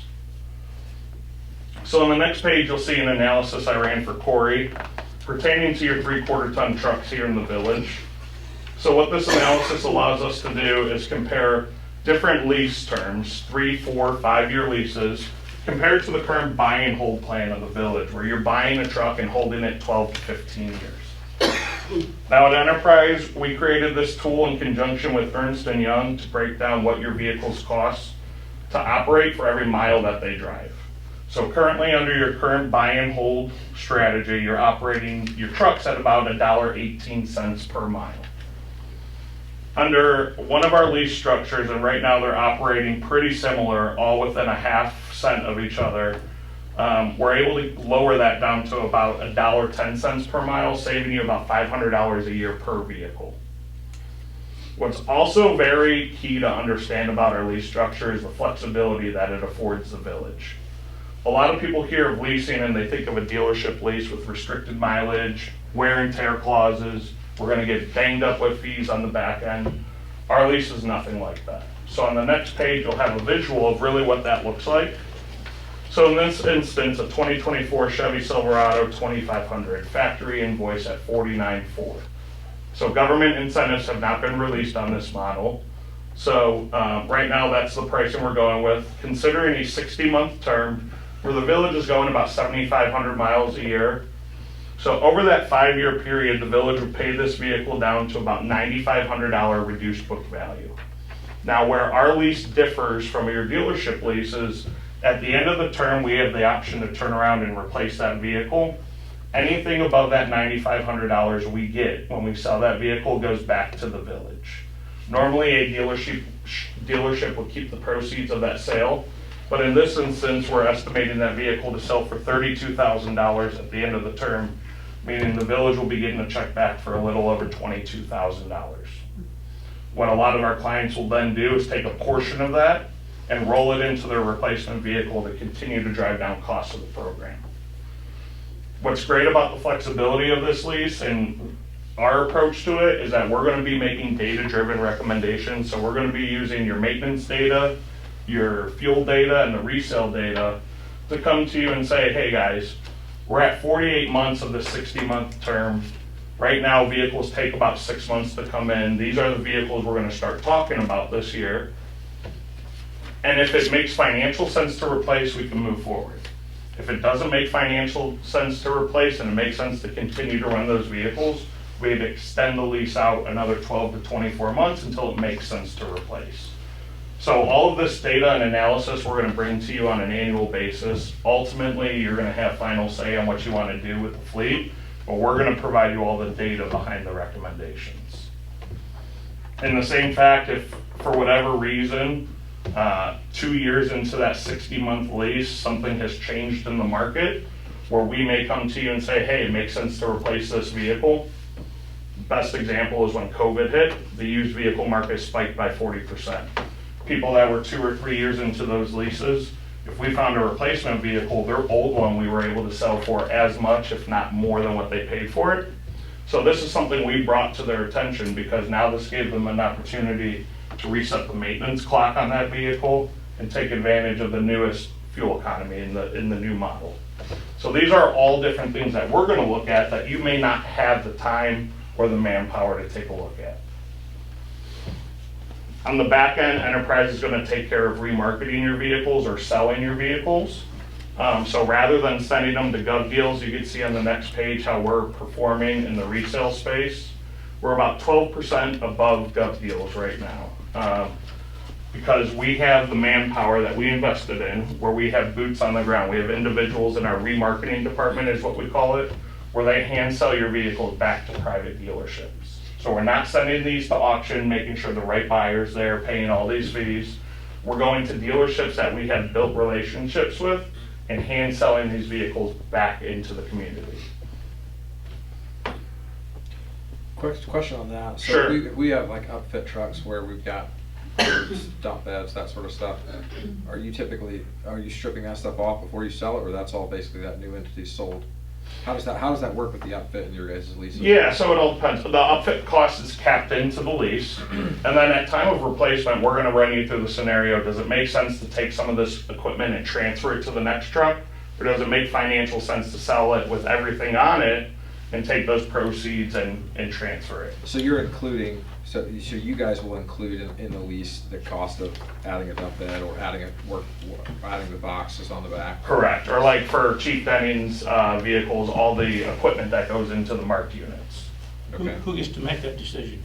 So on the next page, you'll see an analysis I ran for Corey pertaining to your 3/4-ton trucks here in the village. So what this analysis allows us to do is compare different lease terms, 3, 4, 5-year leases, compared to the current buy and hold plan of the village, where you're buying a truck and holding it 12 to 15 years. Now at Enterprise, we created this tool in conjunction with Ernst & Young to break down what your vehicles cost to operate for every mile that they drive. So currently, under your current buy and hold strategy, you're operating your trucks at about $1.18 per mile. Under one of our lease structures, and right now they're operating pretty similar, all within a half cent of each other, we're able to lower that down to about $1.10 per mile, saving you about $500 a year per vehicle. What's also very key to understand about our lease structure is the flexibility that it affords the village. A lot of people hear of leasing and they think of a dealership lease with restricted mileage, wear and tear clauses. We're going to get banged up with fees on the back end. Our lease is nothing like that. So on the next page, you'll have a visual of really what that looks like. So in this instance, a 2024 Chevy Silverado 2500, factory invoice at $49,400. So government incentives have not been released on this model. So right now, that's the pricing we're going with. Considering a 60-month term, where the village is going about 7,500 miles a year. So over that 5-year period, the village would pay this vehicle down to about $9,500 reduced book value. Now, where our lease differs from your dealership leases, at the end of the term, we have the option to turn around and replace that vehicle. Anything above that $9,500 we get when we sell that vehicle goes back to the village. Normally, a dealership will keep the proceeds of that sale. But in this instance, we're estimating that vehicle to sell for $32,000 at the end of the term, meaning the village will be getting a check back for a little over $22,000. What a lot of our clients will then do is take a portion of that and roll it into their replacement vehicle to continue to drive down costs of the program. What's great about the flexibility of this lease and our approach to it is that we're going to be making data-driven recommendations. So we're going to be using your maintenance data, your fuel data, and the resale data to come to you and say, hey guys, we're at 48 months of the 60-month term. Right now, vehicles take about 6 months to come in. These are the vehicles we're going to start talking about this year. And if it makes financial sense to replace, we can move forward. If it doesn't make financial sense to replace and it makes sense to continue to run those vehicles, we'd extend the lease out another 12 to 24 months until it makes sense to replace. So all of this data and analysis we're going to bring to you on an annual basis. Ultimately, you're going to have final say on what you want to do with the fleet, but we're going to provide you all the data behind the recommendations. In the same fact, if for whatever reason, 2 years into that 60-month lease, something has changed in the market where we may come to you and say, hey, it makes sense to replace this vehicle. Best example is when COVID hit, the used vehicle market spiked by 40%. People that were 2 or 3 years into those leases, if we found a replacement vehicle, their old one we were able to sell for as much, if not more than what they paid for it. So this is something we brought to their attention because now this gave them an opportunity to reset the maintenance clock on that vehicle and take advantage of the newest fuel economy in the new model. So these are all different things that we're going to look at that you may not have the time or the manpower to take a look at. On the back end, Enterprise is going to take care of remarketing your vehicles or selling your vehicles. So rather than sending them to Gov Deals, you can see on the next page how we're performing in the resale space. We're about 12% above Gov Deals right now because we have the manpower that we invested in, where we have boots on the ground. We have individuals in our remarketing department, is what we call it, where they hand sell your vehicles back to private dealerships. So we're not sending these to auction, making sure the right buyer's there, paying all these fees. We're going to dealerships that we have built relationships with and hand selling these vehicles back into the community. Question on that. So Sure. we have like upfit trucks where we've got dump beds, that sort of stuff. Are you stripping that stuff off before you sell it, or that's all basically that new entity sold? How does that work with the upfit in your guys' leases? Yeah, so it all depends. The upfit cost is capped into the lease, and then at time of replacement, we're going to run you through the scenario. Does it make sense to take some of this equipment and transfer it to the next truck, or does it make financial sense to sell it with everything on it and take those proceeds and transfer it? So you're including So you guys will include in the lease the cost of adding a dump bed or adding the boxes on the back? Correct, or like for Chief Denning's vehicles, all the equipment that goes into the marked units. Okay. Who gets to make that decision?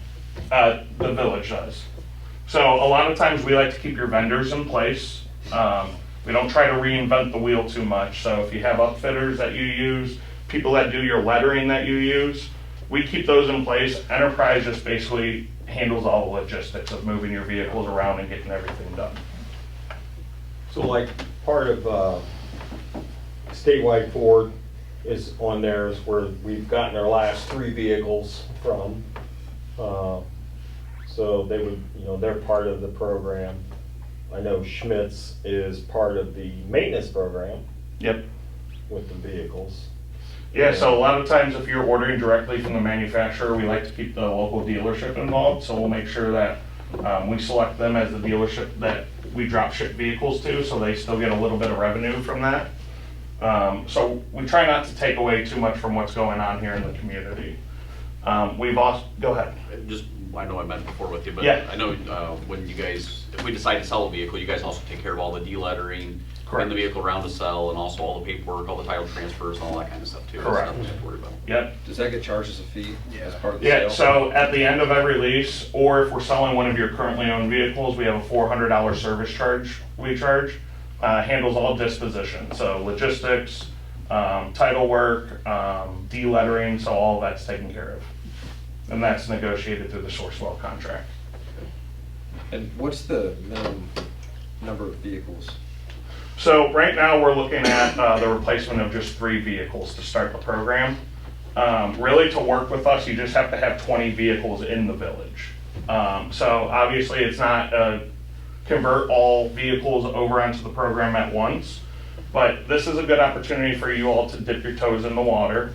The village does. So a lot of times we like to keep your vendors in place. We don't try to reinvent the wheel too much. So if you have upfitters that you use, people that do your lettering that you use, we keep those in place. Enterprise just basically handles all the logistics of moving your vehicles around and getting everything done. So like part of statewide Ford is on there is where we've gotten our last 3 vehicles from. So they would, they're part of the program. I know Schmitz is part of the maintenance program. Yep. With the vehicles. Yeah, so a lot of times if you're ordering directly from the manufacturer, we like to keep the local dealership involved. So we'll make sure that we select them as the dealership that we drop ship vehicles to, so they still get a little bit of revenue from that. So we try not to take away too much from what's going on here in the community. We've also, go ahead. Just, I know I met before with you, but Yeah. I know when you guys, if we decide to sell a vehicle, you guys also take care of all the de-lettering, bring the vehicle around to sell, and also all the paperwork, all the title transfers, and all that kind of stuff too. Correct. That's nothing to worry about. Yep. Does that get charged as a fee as part of the Yeah, sale? so at the end of every lease, or if we're selling one of your currently owned vehicles, we have a $400 service charge we charge. Handles all disposition, so logistics, title work, de-lettering, so all that's taken care of. And that's negotiated through the Sourcewell contract. And what's the minimum number of vehicles? So right now, we're looking at the replacement of just 3 vehicles to start the program. Really, to work with us, you just have to have 20 vehicles in the village. So obviously, it's not convert all vehicles over onto the program at once, but this is a good opportunity for you all to dip your toes in the water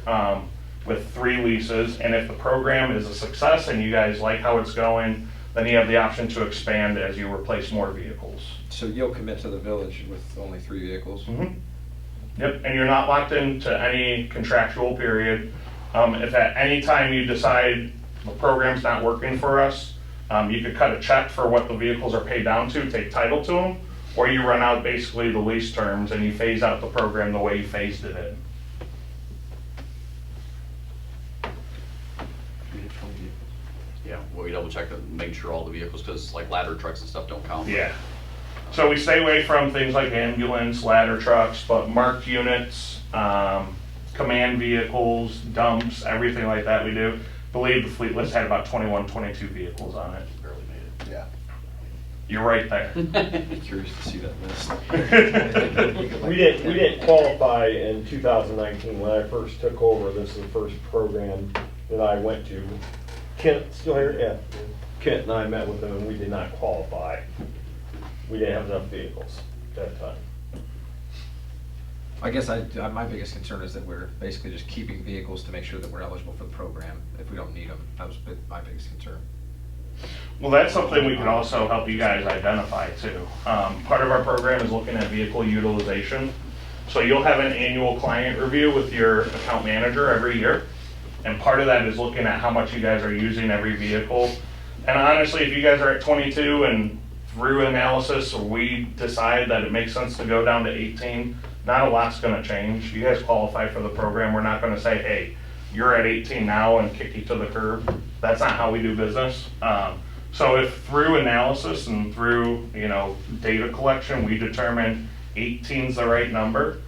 with 3 leases. And if the program is a success and you guys like how it's going, then you have the option to expand as you replace more vehicles. So you'll commit to the village with only 3 vehicles? Mm-hmm. Yep, and you're not locked into any contractual period. If at any time you decide the program's not working for us, you could cut a check for what the vehicles are paid down to, take title to them, or you run out basically the lease terms and you phase out the program the way you phased it in. Yeah, well, we double check to make sure all the vehicles, because like ladder trucks and stuff don't count. Yeah. So we stay away from things like ambulance, ladder trucks, but marked units, command vehicles, dumps, everything like that we do. I believe the fleet list had about 21, 22 vehicles on it. Barely made Yeah. You're right there. it. Curious to see that list. We didn't qualify in 2019 when I first took over. This is the first program that I went to. Kent, still here? Yeah. Kent and I met with them and we did not qualify. We didn't have enough vehicles at that time. I guess my biggest concern is that we're basically just keeping vehicles to make sure that we're eligible for the program if we don't need them. That was my biggest concern. Well, that's something we can also help you guys identify too. Part of our program is looking at vehicle utilization. So you'll have an annual client review with your account manager every year. And part of that is looking at how much you guys are using every vehicle. And honestly, if you guys are at 22 and through analysis, we decide that it makes sense to go down to 18, not a lot's gonna change. You guys qualify for the program. We're not gonna say, hey, you're at 18 now and kick you to the curb. That's not how we do business. So if through analysis and through, data collection, we determine 18's the right number,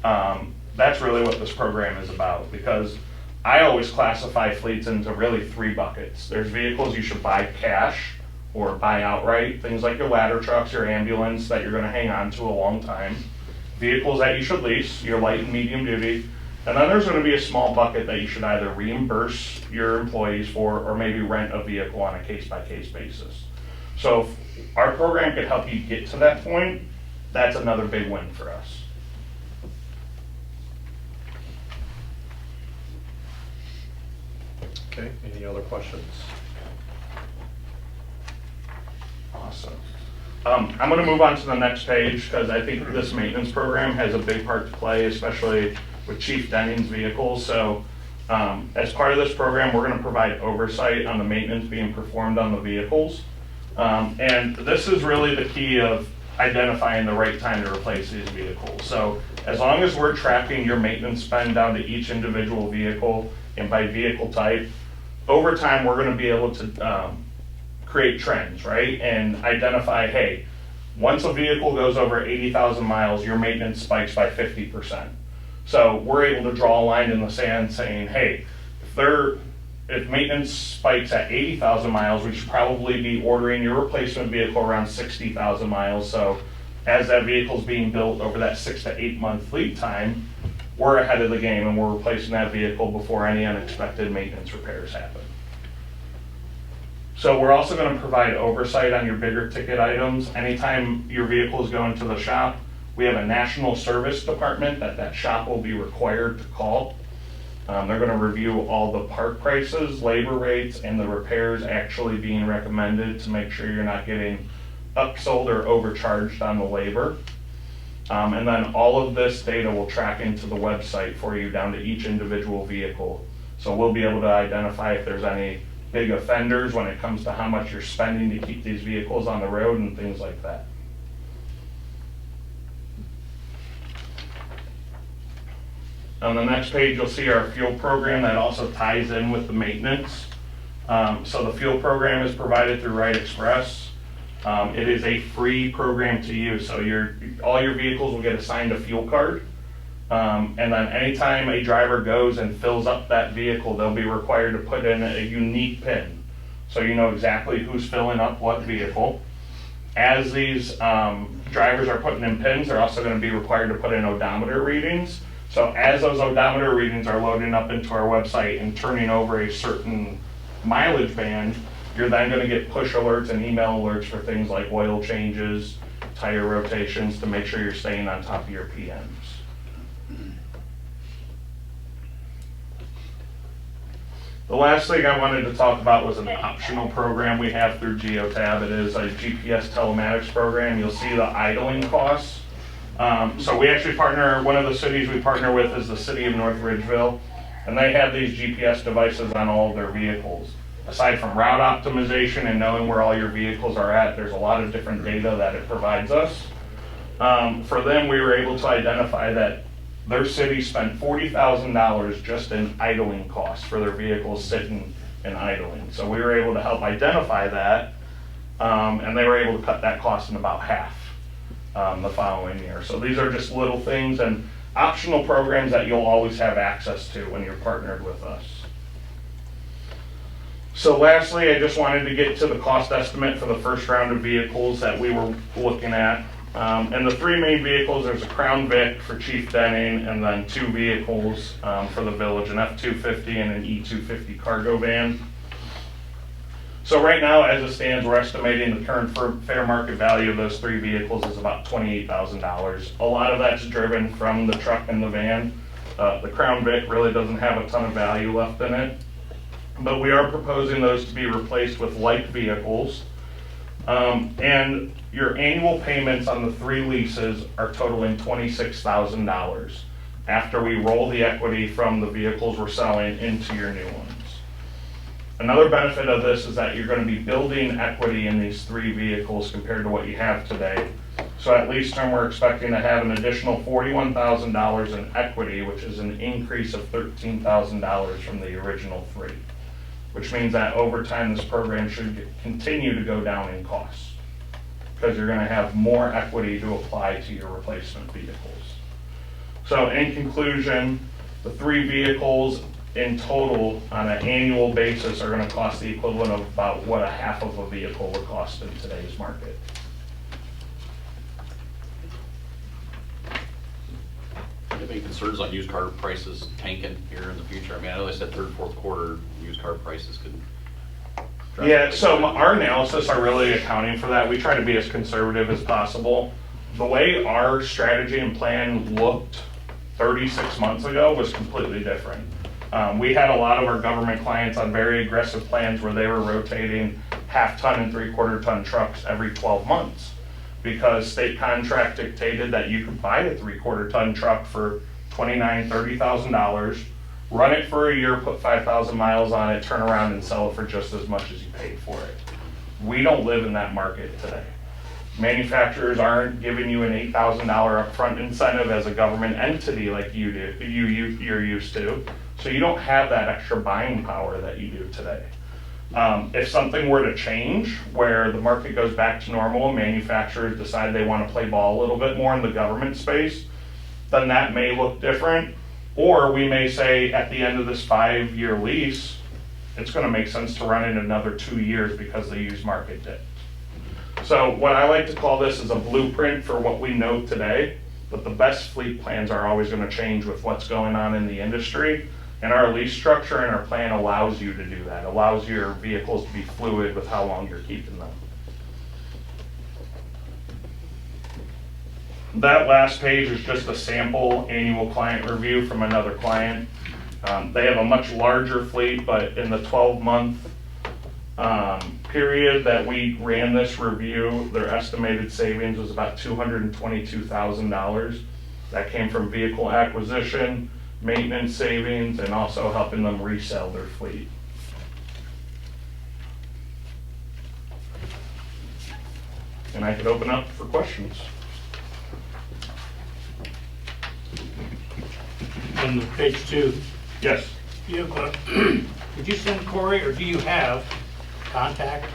that's really what this program is about, because I always classify fleets into really 3 buckets. There's vehicles you should buy cash or buy outright, things like your ladder trucks, your ambulance that you're gonna hang on to a long time. Vehicles that you should lease, your light and medium duty. And then there's gonna be a small bucket that you should either reimburse your employees for or maybe rent a vehicle on a case-by-case basis. So if our program could help you get to that point, that's another big win for us. Okay, any other questions? Awesome. I'm going to move on to the next page because I think this maintenance program has a big part to play, especially with Chief Denning's vehicles. So As part of this program, we're going to provide oversight on the maintenance being performed on the vehicles. And this is really the key of identifying the right time to replace these vehicles. So as long as we're tracking your maintenance spend down to each individual vehicle and by vehicle type, over time, we're going to be able to create trends, right? And identify, hey, once a vehicle goes over 80,000 miles, your maintenance spikes by 50%. So we're able to draw a line in the sand saying, hey, if maintenance spikes at 80,000 miles, we should probably be ordering your replacement vehicle around 60,000 miles. So as that vehicle is being built over that 6 to 8 month lead time, we're ahead of the game and we're replacing that vehicle before any unexpected maintenance repairs happen. So we're also going to provide oversight on your bigger ticket items. Anytime your vehicle is going to the shop, we have a national service department that shop will be required to call. They're going to review all the part prices, labor rates, and the repairs actually being recommended to make sure you're not getting upsold or overcharged on the labor. And then all of this data will track into the website for you down to each individual vehicle. So we'll be able to identify if there's any big offenders when it comes to how much you're spending to keep these vehicles on the road and things like that. On the next page, you'll see our fuel program that also ties in with the maintenance. So the fuel program is provided through Right Express. It is a free program to use, so all your vehicles will get assigned a fuel card. And then anytime a driver goes and fills up that vehicle, they'll be required to put in a unique PIN. So you know exactly who's filling up what vehicle. As these drivers are putting in PINs, they're also going to be required to put in odometer readings. So as those odometer readings are loading up into our website and turning over a certain mileage band, you're then going to get push alerts and email alerts for things like oil changes, tire rotations, to make sure you're staying on top of your PMs. The last thing I wanted to talk about was an optional program we have through Geotab. It is a GPS telematics program. You'll see the idling costs. So we actually partner, one of the cities we partner with is the city of North Ridgeville, and they have these GPS devices on all of their vehicles. Aside from route optimization and knowing where all your vehicles are at, there's a lot of different data that it provides us. For them, we were able to identify that their city spent $40,000 just in idling costs for their vehicles sitting and idling. So we were able to help identify that, and they were able to cut that cost in about half the following year. So these are just little things and optional programs that you'll always have access to when you're partnered with us. So lastly, I just wanted to get to the cost estimate for the first round of vehicles that we were looking at. And the three main vehicles, there's a Crown Vic for Chief Denning, and then two vehicles for the village, an F-250 and an E-250 cargo van. So right now, as it stands, we're estimating the current fair market value of those three vehicles is about $28,000. A lot of that's driven from the truck and the van. The Crown Vic really doesn't have a ton of value left in it, but we are proposing those to be replaced with light vehicles. And your annual payments on the three leases are totaling $26,000 after we roll the equity from the vehicles we're selling into your new ones. Another benefit of this is that you're going to be building equity in these three vehicles compared to what you have today. So at lease term, we're expecting to have an additional $41,000 in equity, which is an increase of $13,000 from the original three, which means that over time this program should continue to go down in cost because you're going to have more equity to apply to your replacement vehicles. So in conclusion, the three vehicles in total on an annual basis are going to cost the equivalent of about what a half of a vehicle would cost in today's market. Do you have any concerns on used car prices tanking here in the future? I mean, I know they said third, fourth quarter used car prices could. Yeah, so our analysis are really accounting for that. We try to be as conservative as possible. The way our strategy and plan looked 36 months ago was completely different. We had a lot of our government clients on very aggressive plans where they were rotating half-ton and three-quarter-ton trucks every 12 months because state contract dictated that you could buy a three-quarter-ton truck for $29,000, $30,000, run it for a year, put 5,000 miles on it, turn around and sell it for just as much as you paid for it. We don't live in that market today. Manufacturers aren't giving you an $8,000 upfront incentive as a government entity like you do, you're used to. So you don't have that extra buying power that you do today. If something were to change where the market goes back to normal and manufacturers decide they want to play ball a little bit more in the government space, then that may look different. Or we may say at the end of this 5-year lease, it's going to make sense to run it another 2 years because the used market dipped. So what I like to call this is a blueprint for what we know today, but the best fleet plans are always going to change with what's going on in the industry. And our lease structure and our plan allows you to do that, allows your vehicles to be fluid with how long you're keeping them. That last page is just a sample annual client review from another client. They have a much larger fleet, but in the 12-month period that we ran this review, their estimated savings was about $222,000. That came from vehicle acquisition, maintenance savings, and also helping them resell their fleet. And I could open up for questions. On page 2, Yes. you have, did you send Corey, or do you have contact?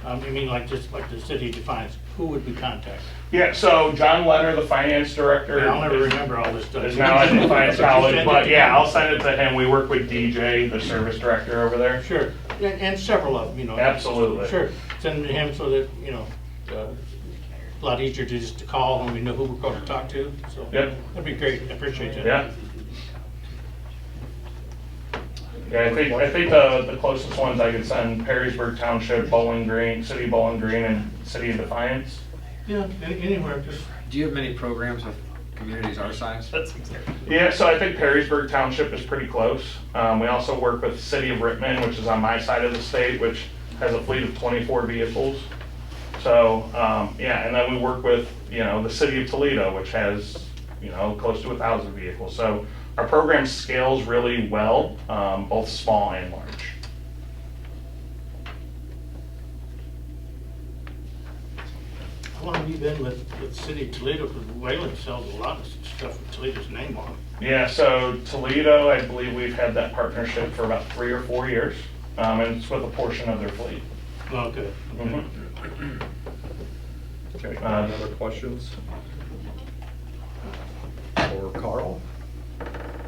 I mean, like just like the city defines, who would be contacted? Yeah, so John Leonard, the finance director. I'll never remember all this stuff. Is now at the finance But you college, send it but to yeah, him? I'll send it to him. We work with DJ, the service director over there. Sure, and several of them, you know. Absolutely. Sure, send them to him so that, you know, a lot easier to just to call when we know who we're going to talk to, so. Yep. That'd be great, I appreciate that. Yeah. Yeah, I think the closest ones I could send, Perrysburg Township, Bowling Green, City of Bowling Green, and City of Defiance. Yeah, anywhere, just. Do you have many programs with communities our size? Yeah, so I think Perrysburg Township is pretty close. We also work with City of Rittman, which is on my side of the state, which has a fleet of 24 vehicles. So, yeah, and then we work with, you know, the City of Toledo, which has, you know, close to 1,000 vehicles. So our program scales really well, both small and large. How long have you been with City of Toledo? Because Wayland sells a lot of stuff with Toledo's name on it. Yeah, so Toledo, I believe we've had that partnership for about 3 or 4 years, and it's with a portion of their fleet. Oh, good. Mhm. Okay, any other questions? For Carl?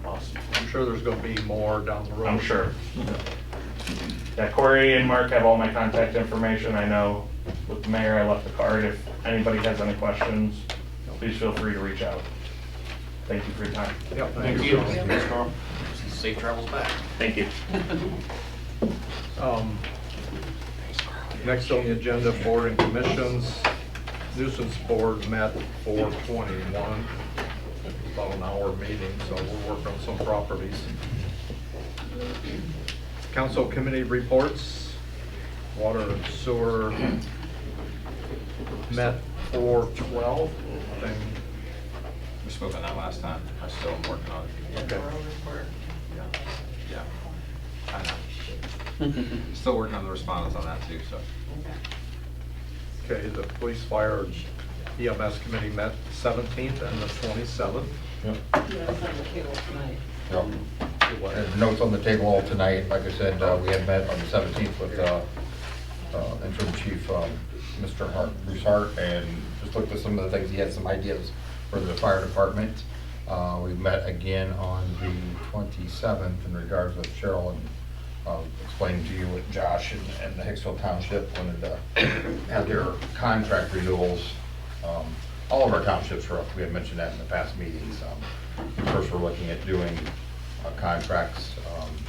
Awesome. I'm sure there's gonna be more down the road. I'm sure. Yeah, Corey and Mark have all my contact information. I know with the mayor, I left the card. If anybody has any questions, please feel free to reach out. Thank you for your time. Yeah, Thank you. Thanks, Carl. Safe travels back. Thank you. Next on the agenda, board and commissions. Nuisance board met 4/21. About an hour meeting, so we'll work on some properties. Council committee reports. Water and sewer met 4/12. We spoke on that last time. I'm still working on it. Okay. Yeah. I know. Still working on the respondents on that too, so. Okay, the police fire EMS committee met 17th and the 27th. Yeah, it's on the table tonight. There's notes on the table tonight. Like I said, we had met on the 17th with interim chief, Mr. Bruce Hart, and just looked at some of the things. He had some ideas for the fire department. We met again on the 27th in regards with Cheryl and explaining to you what Josh and the Hicksville Township wanted to have their contract renewals. All of our townships were up. We had mentioned that in the past meetings. First, we're looking at doing contracts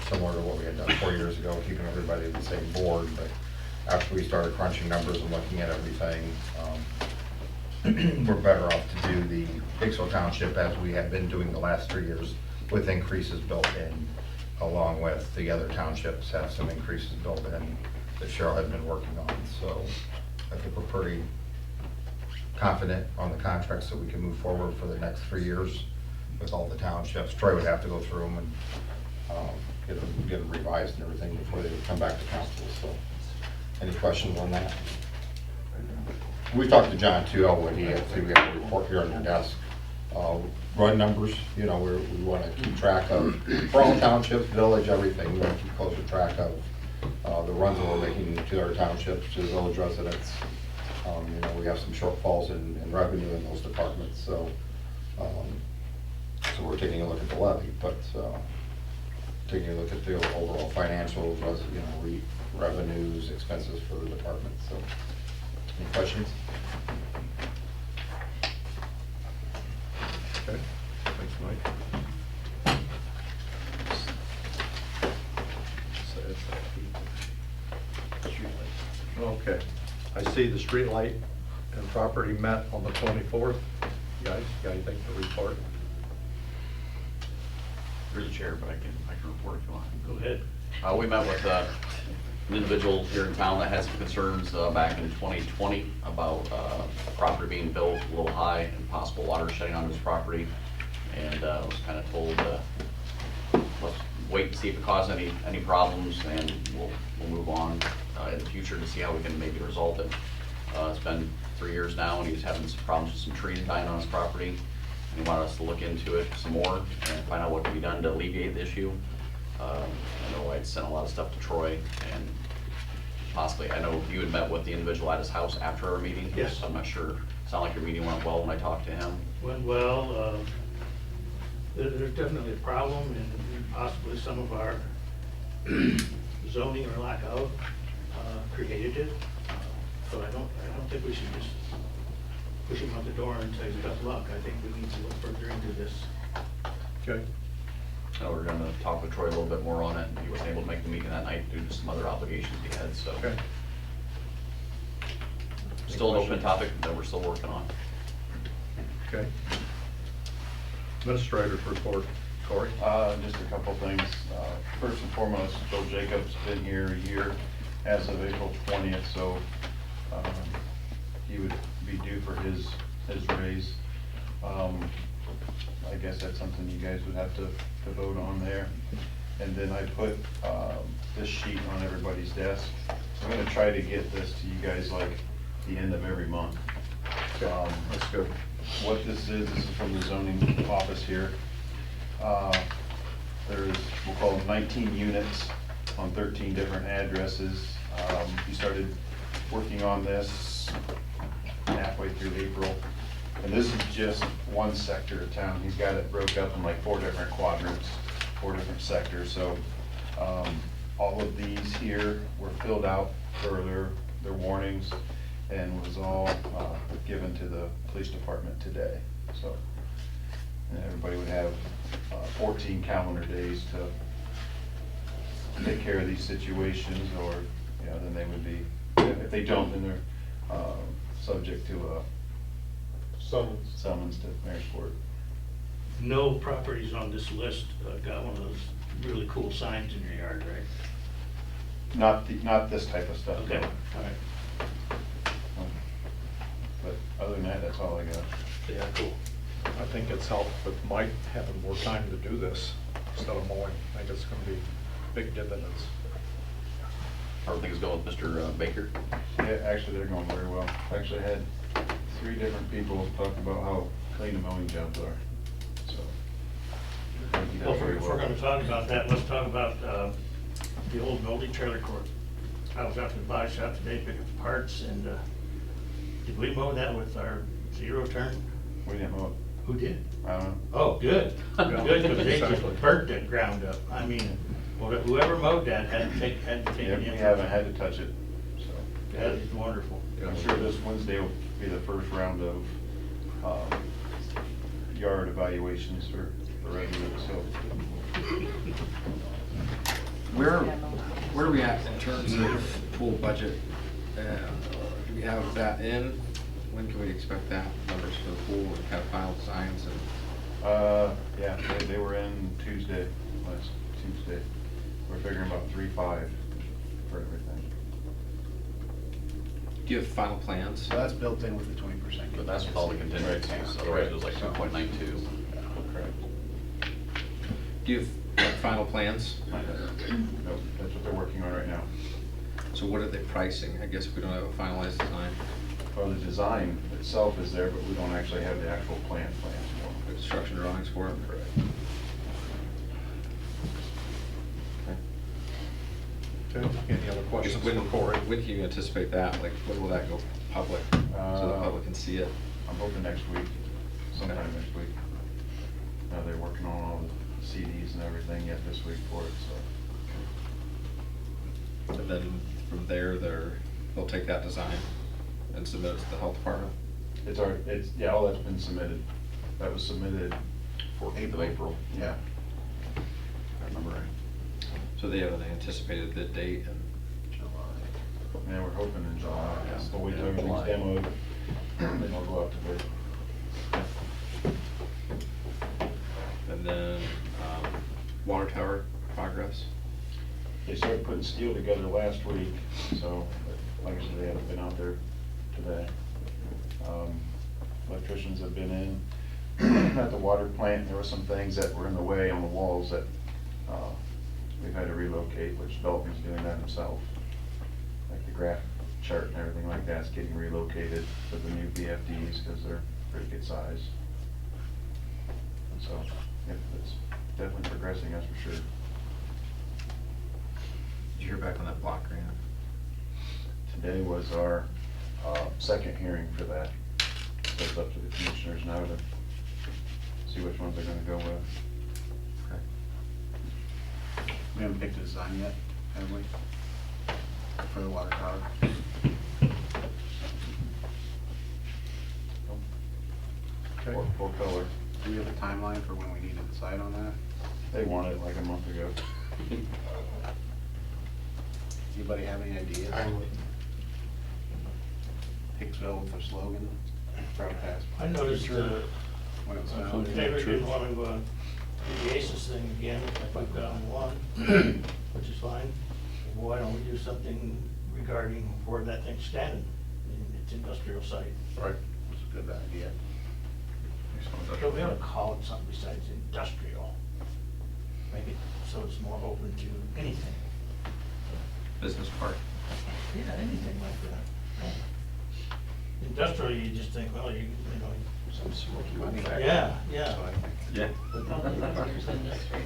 similar to what we had done 4 years ago, keeping everybody on the same board. But after we started crunching numbers and looking at everything, we're better off to do the Hicksville Township as we have been doing the last 3 years, with increases built in, along with the other townships have some increases built in that Cheryl had been working on. So I think we're pretty confident on the contracts that we can move forward for the next 3 years with all the townships. Troy would have to go through them and get them revised and everything before they would come back to council, so. Any questions on that? We talked to John too, what he had to, we have a report here on your desk. Run numbers, we want to keep track of, for all townships, village, everything, we want to keep closer track of the runs that we're making to our townships, to the village residents. We have some shortfalls in revenue in those departments, so we're taking a look at the levy, but taking a look at the overall financials, revenues, expenses for the department. So, any questions? Okay, thanks, Mike. Okay, I see the street light and property met on the 24th. Guys, got anything to report? You're the chair, but I can report if you want. Go ahead. We met with an individual here in town that had some concerns back in 2020 about a property being built a little high and possible water shedding on his property. And was kind of told, let's wait and see if it caused any problems, and we'll move on in the future to see how we can maybe resolve it. It's been 3 years now, and he's having some problems with some trees dying on his property. He wanted us to look into it some more and find out what can be done to alleviate the issue. I know I'd sent a lot of stuff to Troy, and possibly, I know you had met with the individual at his house after our meeting. Yes. So I'm not sure, sounded like your meeting went well when I talked to him. Went well. There's definitely a problem, and possibly some of our zoning or lack of created it. So I don't think we should just push him out the door and say tough luck. I think we need to look further into this. Okay. So we're gonna talk with Troy a little bit more on it. He wasn't able to make the meeting that night due to some other obligations he had, so. Okay. Still an open topic that we're still working on. Okay. Administrator's report. Corey? Just a couple things. First and foremost, Bill Jacobs been here a year as of April 20th, so he would be due for his raise. I guess that's something you guys would have to vote on there. And then I put this sheet on everybody's desk. I'm gonna try to get this to you guys like the end of every month. That's good. What this is from the zoning office here. There's, we'll call them 19 units on 13 different addresses. He started working on this halfway through April. And this is just one sector of town. He's got it broke up in like 4 different quadrants, 4 different sectors. So all of these here were filled out for their warnings and was all given to the police department today. So and everybody would have 14 calendar days to take care of these situations, or then they would be, if they don't, then they're subject to a summons to mayor's court. No properties on this list got one of those really cool signs in your yard, right? Not this type of stuff. Okay, no. all right. But other than that, that's all I got. Yeah, cool. I think it's helped with Mike having more time to do this instead of mowing. I think it's gonna be big dividends. How are things going with Mr. Baker? Yeah, actually, they're going very well. Actually, I had 3 different people talk about how clean the mowing jobs are. So. Well, if we're gonna talk about that, let's talk about the old moldy trailer court. I was out to the body shop today, picking up parts, and did we mow that with our 0 turn? We didn't mow it. Who did? I don't know. Oh, good, good, because they just burnt that ground up. I mean, whoever mowed that had to take it Yeah, in. we haven't had to touch it, so. That is wonderful. I'm sure this Wednesday will be the first round of yard evaluations for residents, so. Where are we at in terms of pool budget? Do we have that in? When can we expect that, numbers for the pool and kind of final designs and? Yeah, they were in last Tuesday. We're figuring about 3.5 for everything. Do you have final plans? So that's built in with the 20%. But that's with all the contingencies, otherwise it was like 2.92. Correct. Do you have like, final plans? No, that's what they're working on right now. So what are they pricing? I guess if we don't have a finalized design. Well, the design itself is there, but we don't actually have the actual plans for it. Construction drawings for it? Correct. Okay, any other I guess questions when, for Corey? when can you anticipate that? Like, when will that go public? So the public can see it? I'm hoping next week, sometime next week. They're working on all the CDs and everything yet this week for it, so. And then from there, they'll take that design and submit it to the health department? Yeah, all that's been submitted. That was submitted. 14th of April. Yeah. I remember right. So they have an anticipated bid date and Yeah, we're hoping in July. Yeah. We'll wait till everything's July. demoed, then we'll go out to bid. and then water tower progress. They started putting steel together last week, so, like I said, they haven't been out there today. Electricians have been in. At the water plant, there were some things that were in the way on the walls that we've had to relocate, which Dalton's doing that himself. Like the graph chart and everything like that's getting relocated to the new VFDs because they're pretty good size. And so, yeah, it's definitely progressing, that's for sure. Did you hear back on that block grant? Today was our second hearing for that. So it's up to the commissioners now to see which ones they're gonna go with. We haven't picked a design yet, have we? For the water tower? Okay. Full color. Do we have a timeline for when we need to decide on that? They wanted it like a month ago. Anybody have any ideas? Hicksville with their slogan, proud past. I noticed, When it was founded. Taylor didn't want to do the ACES thing again, like we've got on one, which is fine. Why don't we do something regarding where that thing's standing in its industrial site? Right. That's a good idea. So we ought to call it something besides industrial. Make it so it's more open to anything. Business park. Yeah, anything like that. Industrial, you just think, well, you know. Some smoky money. Yeah, yeah. Yeah.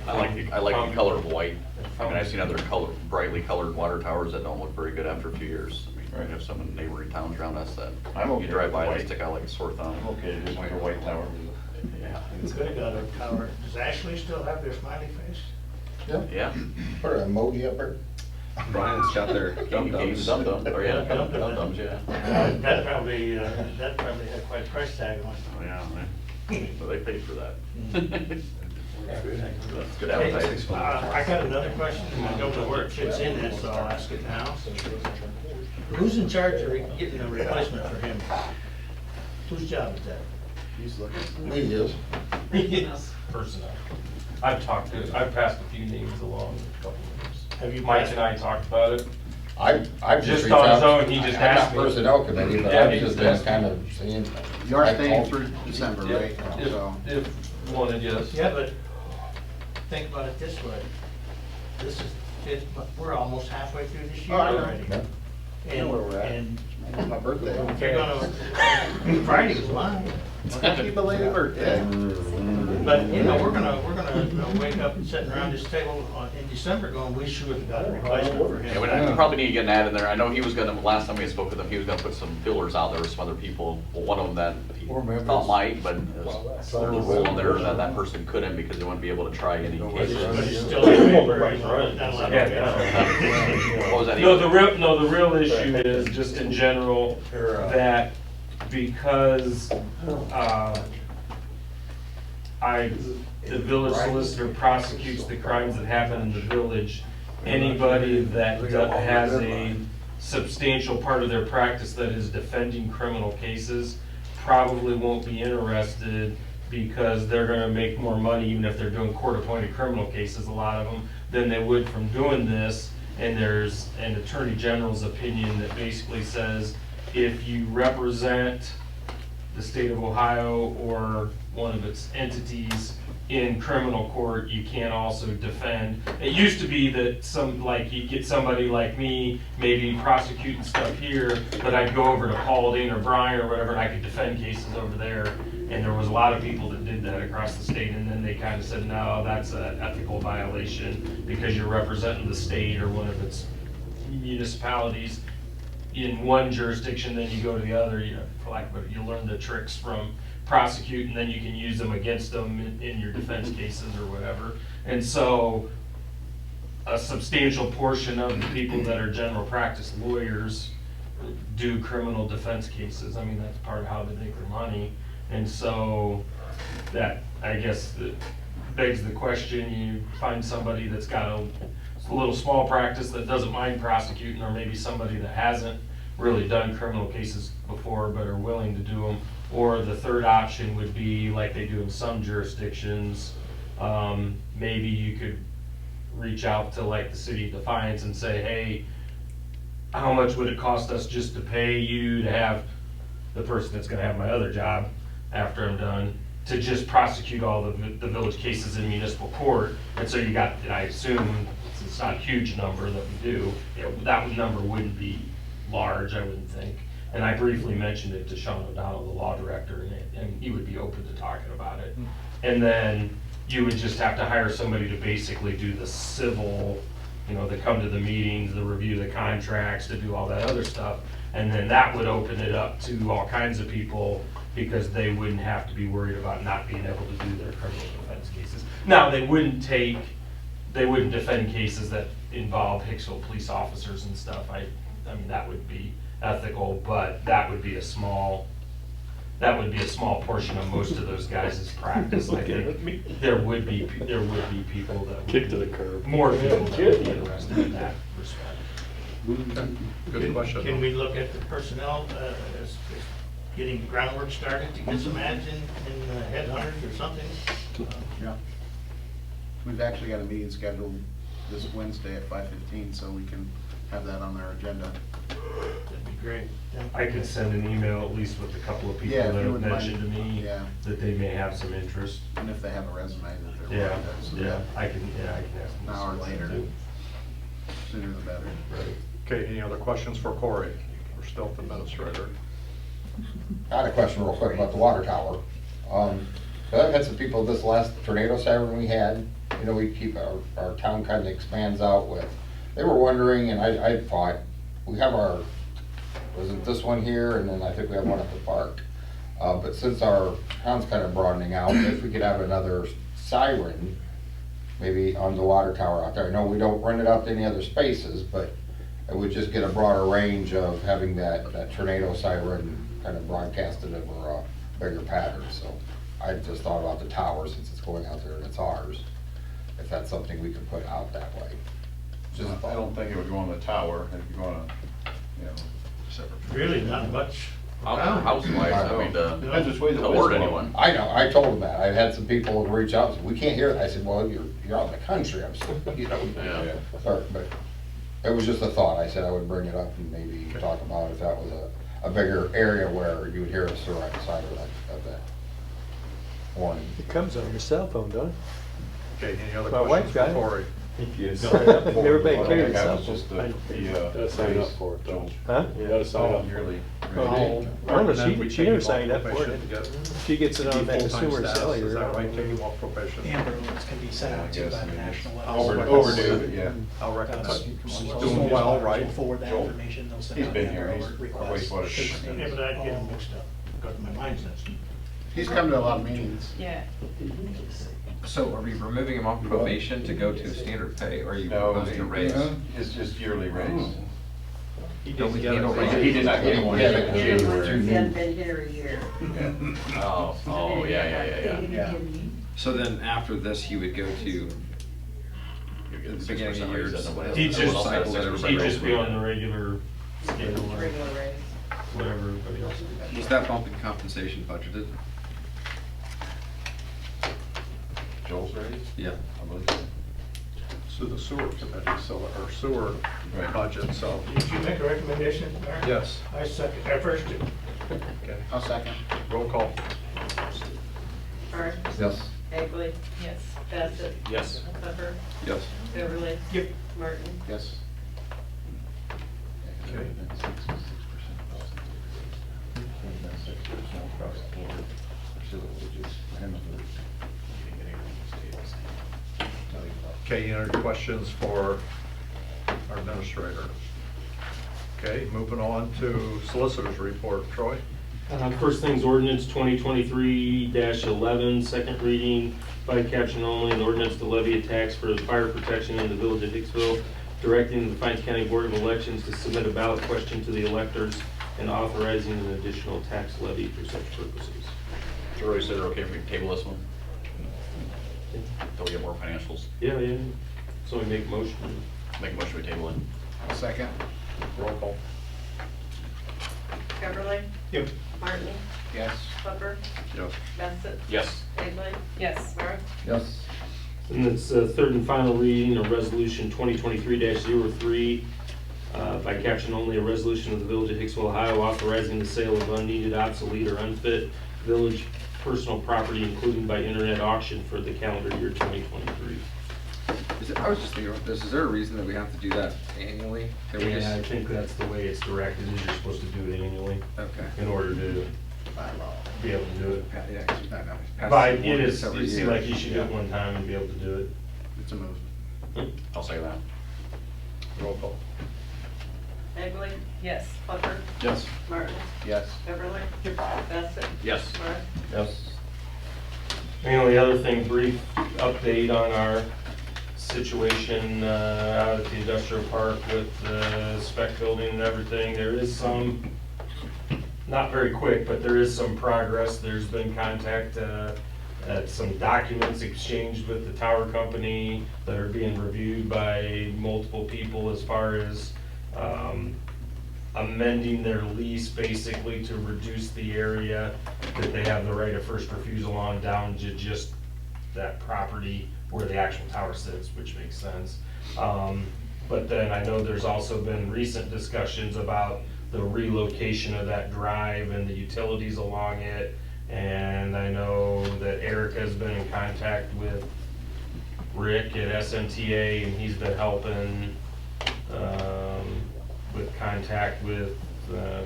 I like the color of white. I mean, I've seen other brightly colored water towers that don't look very good after a few years. I mean, we have some in neighboring towns around us that I'm okay you drive with by and white. they stick out like a sore thumb. I'm okay just with a white tower. Yeah. We could have got a tower. Does Ashley still have their smiley face? Yeah. Put an emoji up there. Brian's got their dum dums. Dum-dums, or yeah, Dum-dums. dum-dums, yeah. That probably had quite a price tag on it. Oh, yeah, so they paid for that. That's good Hey, advertising. I got another question, and I don't know where it fits in this, so I'll ask it now. Who's in charge of getting a replacement for him? Whose job is that? He's looking. He is. Yes. Personnel. I've passed a few names along, a couple of names. Have you Mike passed- and I talked about it. I've just Just reached on his out. own, he just I'm asked not me. personnel committee, but Yeah, I've he just just been asked me. kind of seeing. You are I staying called- through December, If- right? if- So, If wanted, yes. Yeah, but think about it this way. This is fifth, we're almost halfway through this year Oh, I know. already. Yeah. I know where we're at. And it's my birthday. if you're gonna, Friday is mine. Happy belated birthday. But, you know, we're gonna wake up and sitting around this table in December going, we should have got a replacement for Yeah, but him. we probably need to get an ad in there. I know he was gonna, last time we spoke with him, he was gonna put some fillers out there with some other people. Well, one of them that he Or members. thought might, but there's a little rule in there that that person couldn't because they wouldn't be able to try any But cases. it's still in paper, you know, not allowed to get What was that? No, the real issue is just in general that because, the village solicitor prosecutes the crimes that happen in the village, anybody that has a substantial part of their practice that is defending criminal cases probably won't be interested because they're gonna make more money even if they're doing court-appointed criminal cases, a lot of them, than they would from doing this. And there's an attorney general's opinion that basically says, if you represent the state of Ohio or one of its entities in criminal court, you can't also defend. It used to be that you get somebody like me, maybe prosecuting stuff here, but I'd go over to Paulding or Bryan or whatever, and I could defend cases over there. And there was a lot of people that did that across the state, and then they kind of said, no, that's an ethical violation because you're representing the state or one of its municipalities in one jurisdiction, then you go to the other, you learn the tricks from prosecute, and then you can use them against them in your defense cases or whatever. And so a substantial portion of the people that are general practice lawyers do criminal defense cases. I mean, that's part of how they make their money. And so that, I guess, begs the question, you find somebody that's got a little small practice that doesn't mind prosecuting, or maybe somebody that hasn't really done criminal cases before but are willing to do them. Or the third option would be like they do in some jurisdictions, maybe you could reach out to like the city of Defiance and say, hey, how much would it cost us just to pay you to have the person that's gonna have my other job after I'm done, to just prosecute all the village cases in municipal court? And so you got, and I assume it's not a huge number that we do, that number wouldn't be large, I wouldn't think. And I briefly mentioned it to Sean O'Donnell, the law director, and he would be open to talking about it. And then you would just have to hire somebody to basically do the civil, that come to the meetings, the review the contracts, to do all that other stuff. And then that would open it up to all kinds of people, because they wouldn't have to be worried about not being able to do their criminal defense cases. Now, they wouldn't defend cases that involve Hicksville police officers and stuff. I mean, that would be ethical, but that would be a small portion of most of those guys' practice. I think there would be people that would Kick to the curb. More people that would be interested in that respect. Good question. Can we look at the personnel as getting groundwork started to get some ads in headhunters or something? Yeah. We've actually got a meeting scheduled this Wednesday at 5:15, so we can have that on our agenda. That'd be great. I could send an email at least with a couple of people Yeah, if that you have wouldn't mind. mentioned to me Yeah. that they may have some interest. And if they have a resume that they're Yeah, willing to submit, yeah, I can ask them. an hour later, sooner the better. Okay, any other questions for Corey? We're still at the administrator. I had a question real quick about the water tower. So I've had some people, this last tornado siren we had, we keep our town kind of expands out with. They were wondering, and I thought, we have wasn't this one here, and then I think we have one at the park. But since our town's kind of broadening out, if we could have another siren, maybe on the water tower out there. I know we don't rent it out to any other spaces, but it would just get a broader range of having that tornado siren kind of broadcasted over a bigger pattern. So I just thought about the tower, since it's going out there and it's ours, if that's something we could put out that way. Just I don't think it would go on the tower, it'd go on Separate. Really, not much. House-wise, I mean, Depends which way the to wind's alert blowing. anyone. I know, I told them that. I've had some people reach out and say, we can't hear it. I said, well, you're out in the country. I'm still, Yeah. But it was just a thought. I said I would bring it up and maybe talk about if that was a bigger area where you would hear us right side of that warning. It comes on your cell phone, don't it? Okay, any other My questions wife got for it. Corey? You sign up for it. Everybody carries That cell was just phone. the sign up for it, though. Huh? You gotta sign up yearly. Oh, I don't know, she never signed up for it. She gets it on that consumer cellular. Is that right, take him off probation? Amber alerts can be sent out to by the national level. Overdue, but yeah. I'll recommend, So doing well, right? We'll forward that Joel. information, they'll send He's out been the here, Amber he's alert our request. wastewater. Yeah, but I get them mixed up, because my mind's sensitive. He's come to a lot of meetings. Yeah. So are we removing him off probation to go to standard pay, or are you No, proposing a raise? it's just yearly raise. Don't we need a He raise? did not get one Yeah, in He January. hadn't been here a year. Oh, yeah. Yeah. So then after this, he would go to the beginning of the year. He'd just, cycle that everybody he'd just be raised. on the regular schedule, or Regular raise. whatever everybody else is. Was that bump in compensation budgeted? Joel's raise? Yeah. I believe so. So the sewer committee, or sewer Right. budget, so, Did you make a recommendation, Mayor? yes. I second, I first did. Okay, I'll second. roll call. Sorry. Yes. Egley. Yes. Bassett. Yes. Pepper. Yes. Beverly. Yep. Martin. Yes. Okay. Okay, any questions for our administrator? Okay, moving on to solicitor's report. Troy? First thing's ordinance 2023-11, second reading by caption only, an ordinance to levy a tax for fire protection in the village of Hicksville, directing the Defiance County Board of Elections to submit a ballot question to the electors and authorizing an additional tax levy for such purposes. So Roy said, okay if we table this one? Until we get more financials. Yeah, yeah. So we make a motion. Make a motion to table it. Second. Roll call. Beverly. Yep. Martin. Yes. Pepper. Yes. Bassett. Yes. Egley. Yes. Mark. Yes. And it's third and final reading of resolution 2023-03, by caption only, a resolution of the village of Hicksville, Ohio, authorizing the sale of unneeded, obsolete, or unfit village personal property, including by internet auction for the calendar year 2023. I was just thinking about this, is there a reason that we have to do that annually? That we Yeah, just- I think that's the way it's directed, is you're supposed to do it annually Okay. in order to be able to do it. Yeah, 'cause I know. Past By, the it board is, several you see, years. like, you should do it one time and be able to do it. It's a move. I'll say that. Roll call. Egley. Yes. Pepper. Yes. Martin. Yes. Beverly. Bassett. Yes. Mark. Yes. The only other thing, brief update on our situation out at the industrial park with the spec building and everything. There is some, not very quick, but there is some progress. There's been contact, some documents exchanged with the tower company that are being reviewed by multiple people as far as amending their lease basically to reduce the area that they have the right of first refusal on down to just that property where the actual tower sits, which makes sense. But then I know there's also been recent discussions about the relocation of that drive and the utilities along it. And I know that Erica's been in contact with Rick at SMTA, and he's been helping with contact with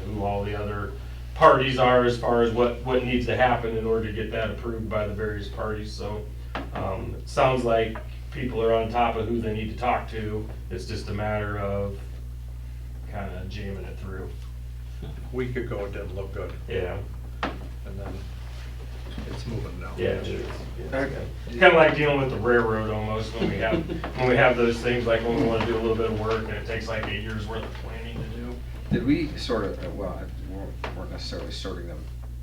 who all the other parties are as far as what needs to happen in order to get that approved by the various parties. So it sounds like people are on top of who they need to talk to. It's just a matter of kind of jamming it through. A week ago, it didn't look good, Yeah. and then it's moving now. Yeah, it is. Kind of like dealing with the railroad almost when we have those things, like when we want to do a little bit of work and it takes like 8 years worth of planning to do. Did we sort of, well, we weren't necessarily sorting them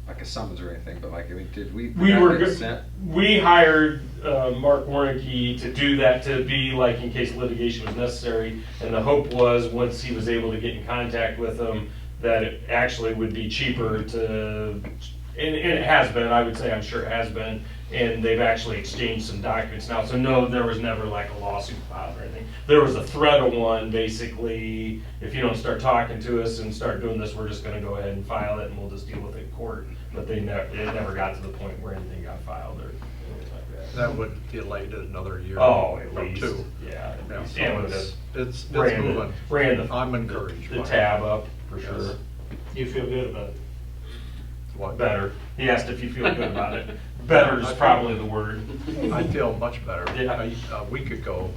like a summons or anything, but like, I mean, did we? We that were get good. sent? We hired Mark Warnke to do that, to be like in case litigation was necessary. And the hope was, once he was able to get in contact with them, that it actually would be cheaper to, and it has been, I would say, I'm sure it has been. And they've actually exchanged some documents now. So no, there was never like a lawsuit filed or anything. There was a threat of one, basically, if you don't start talking to us and start doing this, we're just gonna go ahead and file it and we'll just deal with it in court. But it never got to the point where anything got filed or anything like that. That would delay it another year. Oh, at or least, two. yeah. Yeah, So so it's moving. ran the I'm encouraged. the by it. tab up, for Yes. sure. You feel good about it? What? Better. He asked if you feel good about it. Better is probably the word. I feel much better. Yeah. A week ago,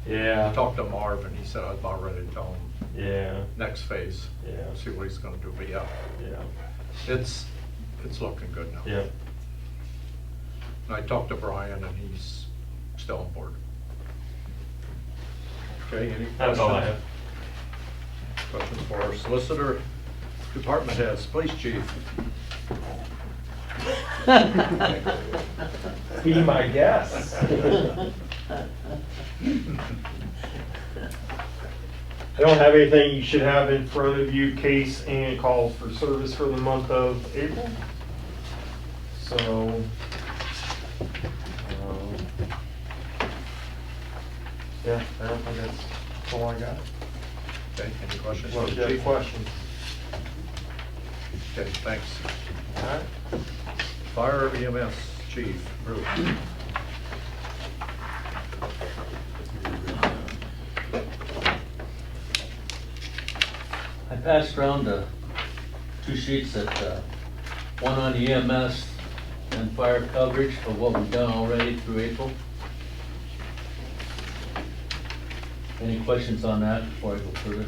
I Yeah, talked to Marv and he said I was about ready to tell him yeah, next phase, yeah, see what he's gonna do, but yeah, yeah, it's looking good now. yeah. And I talked to Brian and he's still on board. Okay, any questions? That's all I have. Questions for our solicitor, department heads, police chief? Be my guest. I don't have anything you should have in front of you, case and calls for service for the month of April. So, yeah, I don't think that's all I got. Okay, any questions for Unless you the have chief? questions. Okay, thanks. All right. Fire EMS chief, Bruce. passed around two sheets that, one on EMS and fire coverage of what we've done already through April. Any questions on that before I go further?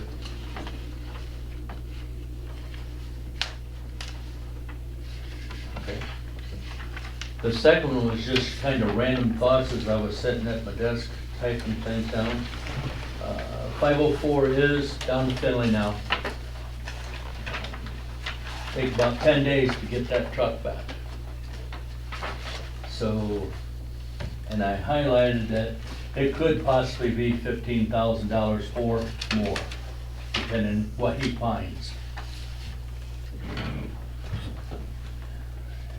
Okay. The second one was just kind of random thoughts as I was sitting at my desk typing things down. 504 is down to Finley now. Take about 10 days to get that truck back. So, and I highlighted that it could possibly be $15,000 or more, depending what he finds.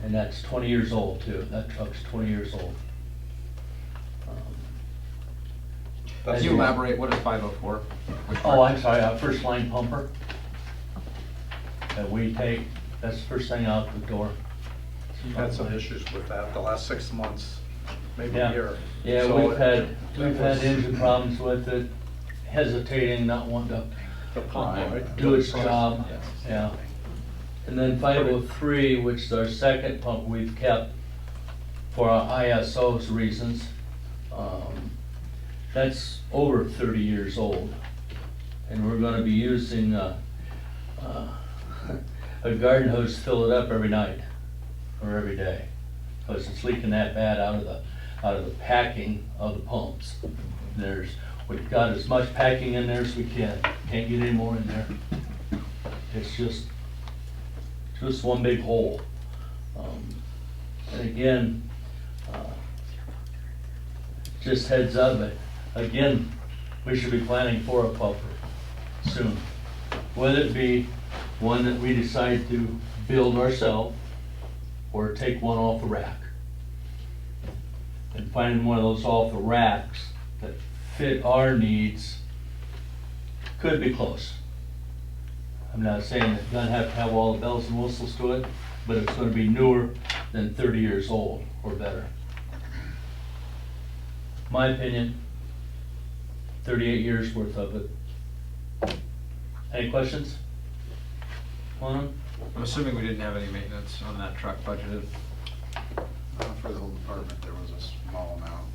And that's 20 years old too. That truck's 20 years old. Can you elaborate, what is 504? Oh, I'm sorry, our first line pumper that we take, that's the first thing out the door. You've had some issues with that the last 6 months, maybe Yeah. a year. Yeah, So we've had was- engine problems with it, hesitating, not wanting The pump, to right? do its job, yeah. And then 503, which is our second pump we've kept for our ISO's reasons. That's over 30 years old. And we're gonna be using a garden hose to fill it up every night or every day. Because it's leaking that bad out of the packing of the pumps. We've got as much packing in there as we can. Can't get any more in there. It's just one big hole. And again, just heads up, but again, we should be planning for a pumper soon. Whether it be one that we decide to build ourselves or take one off the rack. And finding one of those off the racks that fit our needs could be close. I'm not saying it's gonna have to have all the bells and whistles to it, but it's gonna be newer than 30 years old or better. My opinion, 38 years worth of it. Any questions on them? I'm assuming we didn't have any maintenance on that truck budgeted. For the whole department, there was a small amount.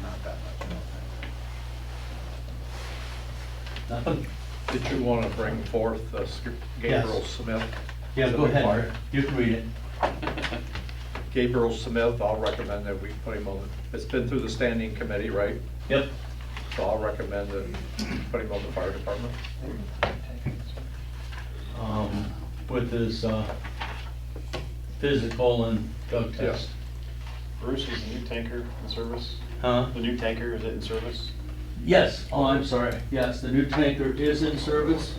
Not that much. Nothing? Did you want to bring forth Gabriel Yes. Smith? Yeah, go ahead, Art. You can read it. Gabriel Smith, I'll recommend that we put him on, it's been through the standing committee, right? Yep. So I'll recommend that put him on the fire department. With his physical and drug test. Bruce, is the new tanker in service? Huh? The new tanker, is it in service? Yes, oh, I'm sorry. Yes, the new tanker is in service.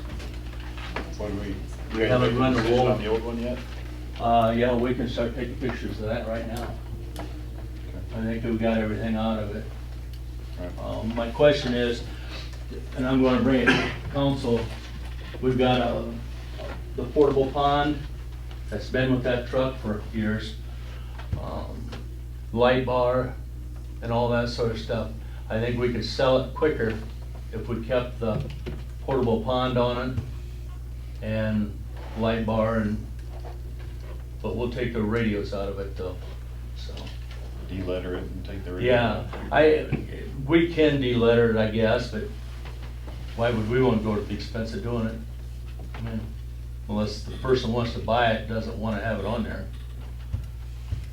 What do We haven't run the roll. on the old one yet? Yeah, we can start taking pictures of that right now. I think we got everything out of it. My question is, and I'm gonna bring it to council, we've got the portable pond that's been with that truck for years. Light bar and all that sort of stuff. I think we could sell it quicker if we kept the portable pond on it and light bar but we'll take the radios out of it though, so. De-letter it and take the radio? Yeah, we can de-letter it, I guess, but why would we want to go to the expense of doing it? I mean, unless the person wants to buy it, doesn't want to have it on there.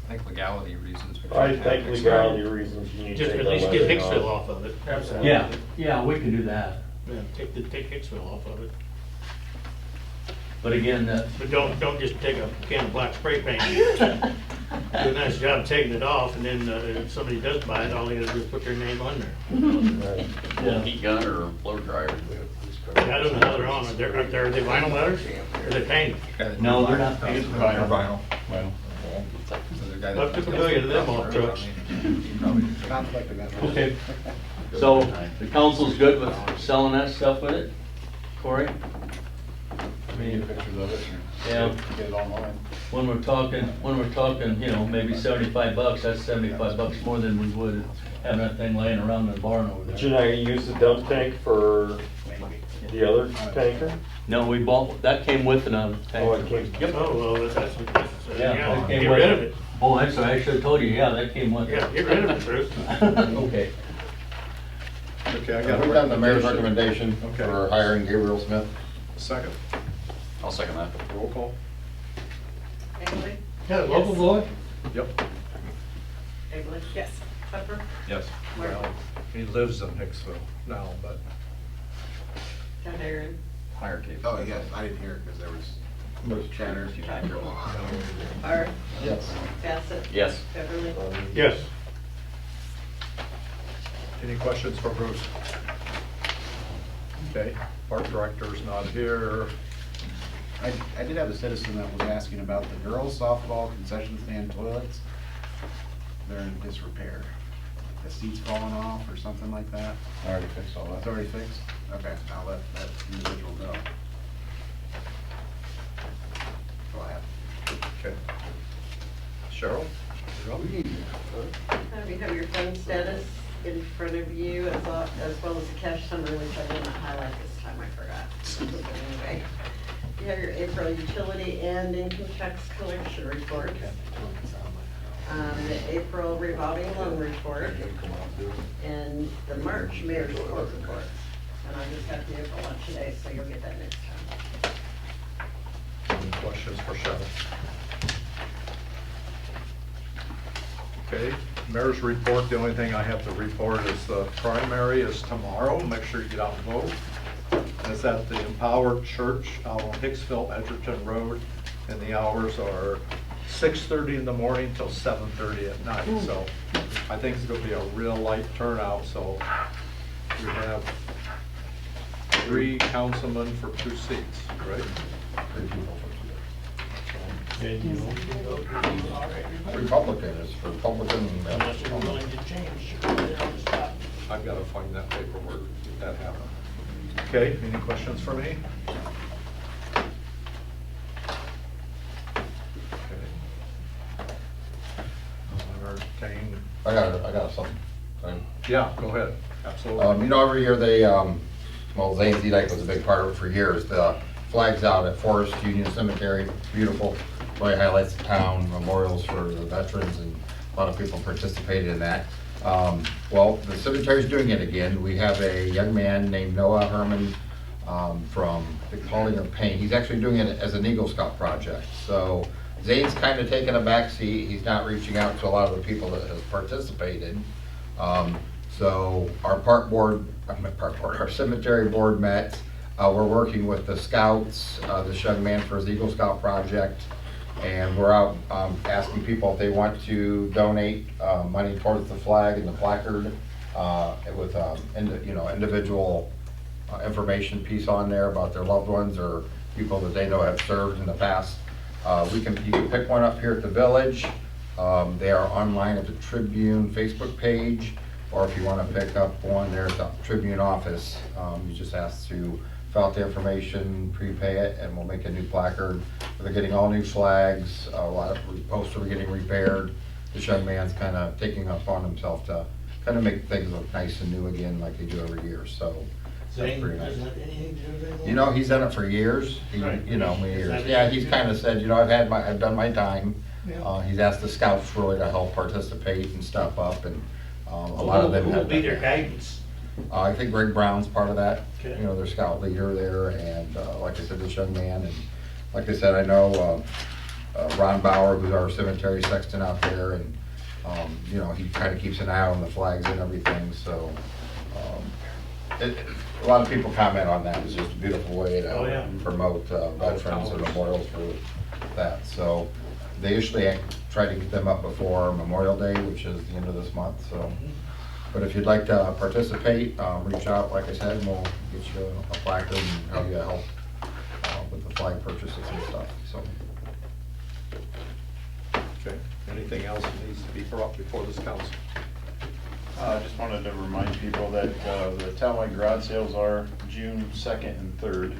I think legality reasons. we I should think have it. legality reasons you need to Just take at the least get lettering Hicksville off. off of it. Yeah, we can do that. Yeah, take Hicksville off of it. But again, But don't just take a can of black spray paint. Do a nice job taking it off, and then if somebody does buy it, all they gotta do is put their name on there. yeah. Heat gun or blow dryer? I don't know how they're on. Are they vinyl letters? Or are they painted? No, they're not painted. Vinyl. Well, So the guy Well, that- took a million of them off trucks. Conflict of interest. Okay, so the council's good with selling that stuff with it, Corey? I we need mean, pictures of it yeah. and get it online. When we're talking, you know, maybe $75, that's $75 more than we would having that thing laying around in the barn over But you're there. not gonna use the dump tank for The other tanker? No, we bought, that came with another tanker. Oh, it came. Yep. Oh, well, that's what this is. Yeah, Yeah, that came get with rid of it. Oh, actually, I should've told you, yeah, that came with it. Yeah, get rid of it, Bruce. Okay. Okay, I got a We've done the mayor's recommendation. recommendation Okay. for hiring Gabriel Smith. Second. I'll second that. Roll call. Egley? Yeah, local boy. Yep. Egley? Yes. Pepper? Yes. Martin? Well, he lives in Hicksville now, but Aaron? Hire Gabe. Oh, yes, I didn't hear it because there was chatter. Art? Yes. Bassett? Yes. Beverly? Yes. any questions for Bruce? Okay, park director's not here. I did have a citizen that was asking about the girls softball concession stand toilets. They're in disrepair. The seat's falling off or something like that. I already fixed all It's that. already fixed? Okay, I'll let that individual know. Go ahead. Okay. Cheryl? you're up. You have your fund status in front of you as well as the cash summary, which I did not highlight this time, I forgot. But anyway, you have your April utility and income tax collection report. The April revolving loan report, and the March mayor's court report. And I just got the April one today, so you'll get that next time. Any questions for Cheryl? Okay, mayor's report, the only thing I have to report is the primary is tomorrow. Make sure you get out and vote. It's at the Empowered Church out on Hicksville, Edgerton Road, and the hours are 6:30 in the morning till 7:30 at night. So I think it's gonna be a real light turnout, so we have 3 councilmen for 2 seats, right? 3 people for 2. Republican is for Republican. Unless you're willing to change. I've got to find that paperwork, if that happened. Okay, any questions for me? Okay. I'll entertain. I got something. Fine. Yeah, go ahead, absolutely. You know, every year they, well, Zane's E-Dike was a big part of it for years. The flags out at Forest Union Cemetery, beautiful. Really highlights the town, memorials for the veterans, and a lot of people participated in that. Well, the cemetery's doing it again. We have a young man named Noah Herman from the Calling of Pain. He's actually doing it as an Eagle Scout project. So Zane's kind of taken a back seat. He's not reaching out to a lot of the people that has participated. So our our cemetery board met. We're working with the scouts, this young man for his Eagle Scout project, and we're out asking people if they want to donate money towards the flag and the placard with individual information piece on there about their loved ones or people that they know have served in the past. You can pick one up here at the village. They are online at the Tribune Facebook page, or if you want to pick up one there at the Tribune office, you just ask to fill out the information, prepay it, and we'll make a new placard. They're getting all new flags, a lot of posters are getting repaired. This young man's kind of taking up on himself to kind of make things look nice and new again like they do every year, so that's pretty nice. You know, he's done it for years, many years. Yeah, he's kind of said, I've done my time. He's asked the scouts really to help participate and step up, and a lot of them Who will have be done their that. guidance? I think Greg Brown's part of that, Okay. their scout leader there, and like I said, this young man, and like I said, I know Ron Bauer, who's our cemetery sexton out there, and he kind of keeps an eye on the flags and everything, so a lot of people comment on that. It's just a beautiful way to promote veterans and memorials for that. So they usually try to get them up before Memorial Day, which is the end of this month. So, but if you'd like to participate, reach out, like I said, and we'll get you a placard and how you help with the flag purchases and stuff. So. Okay, anything else that needs to be brought before this council? I just wanted to remind people that the townwide garage sales are June 2nd and 3rd.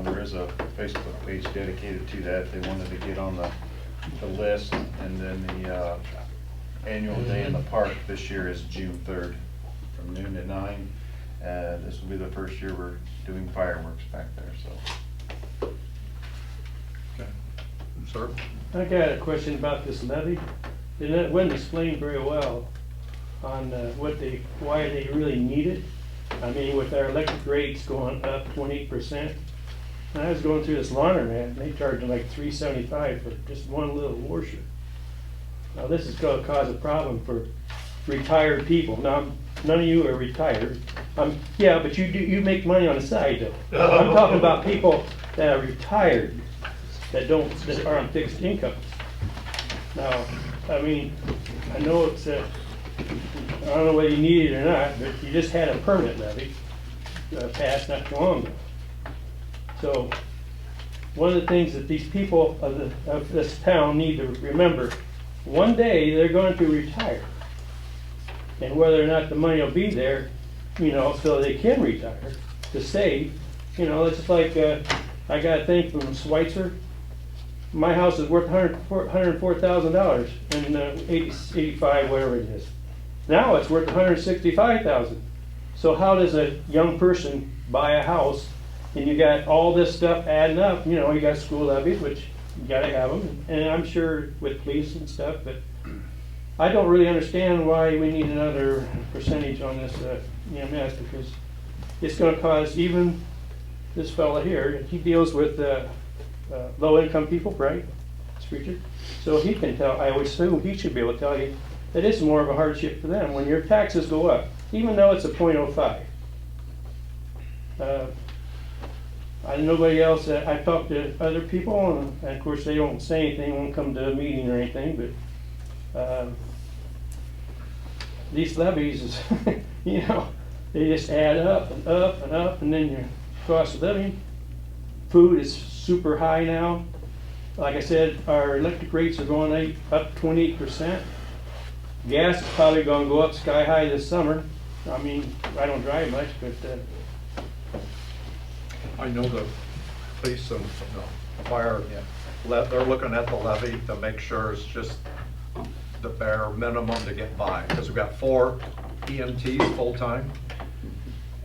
There is a Facebook page dedicated to that. They wanted to get on the list, and then the annual day in the park this year is June 3rd from noon to 9. This will be the first year we're doing fireworks back there, so. Okay. Sir? I got a question about this levy. It wasn't explained very well on why they really need it. I mean, with our electric rates going up 28%, and I was going through this laundromat, and they charge like $3.75 for just one little washer. Now, this is going to cause a problem for retired people. Now, none of you are retired. Yeah, but you make money on the side, though. I'm talking about people that are retired that are on fixed incomes. Now, I mean, I know it's I don't know whether you need it or not, but you just had a permanent levy passed not too long ago. So one of the things that these people of this town need to remember, one day they're going to retire. And whether or not the money will be there, you know, so they can retire, to save, you know, it's just like, I got a thing from Schweitzer. My house is worth $104,000 in 85, whatever it is. Now it's worth $165,000. So how does a young person buy a house and you got all this stuff adding up? You know, you got school levies, which you got to have them, and I'm sure with police and stuff, but I don't really understand why we need another percentage on this EMS, because it's going to cause, even this fella here, he deals with low-income people, right? Preacher. So he can tell, I would assume he should be able to tell you that it's more of a hardship for them when your taxes go up, even though it's a 0.05. Nobody else, I talked to other people, and of course they don't say anything, won't come to a meeting or anything, but these levies, is, you know, they just add up and up and up, and then your cost of living. Food is super high now. Like I said, our electric rates are going up 28%. Gas is probably going to go up sky high this summer. I mean, I don't drive much, but I know the police and fire, they're looking at the levy to make sure it's just the bare minimum to get by, because we've got 4 EMTs full-time,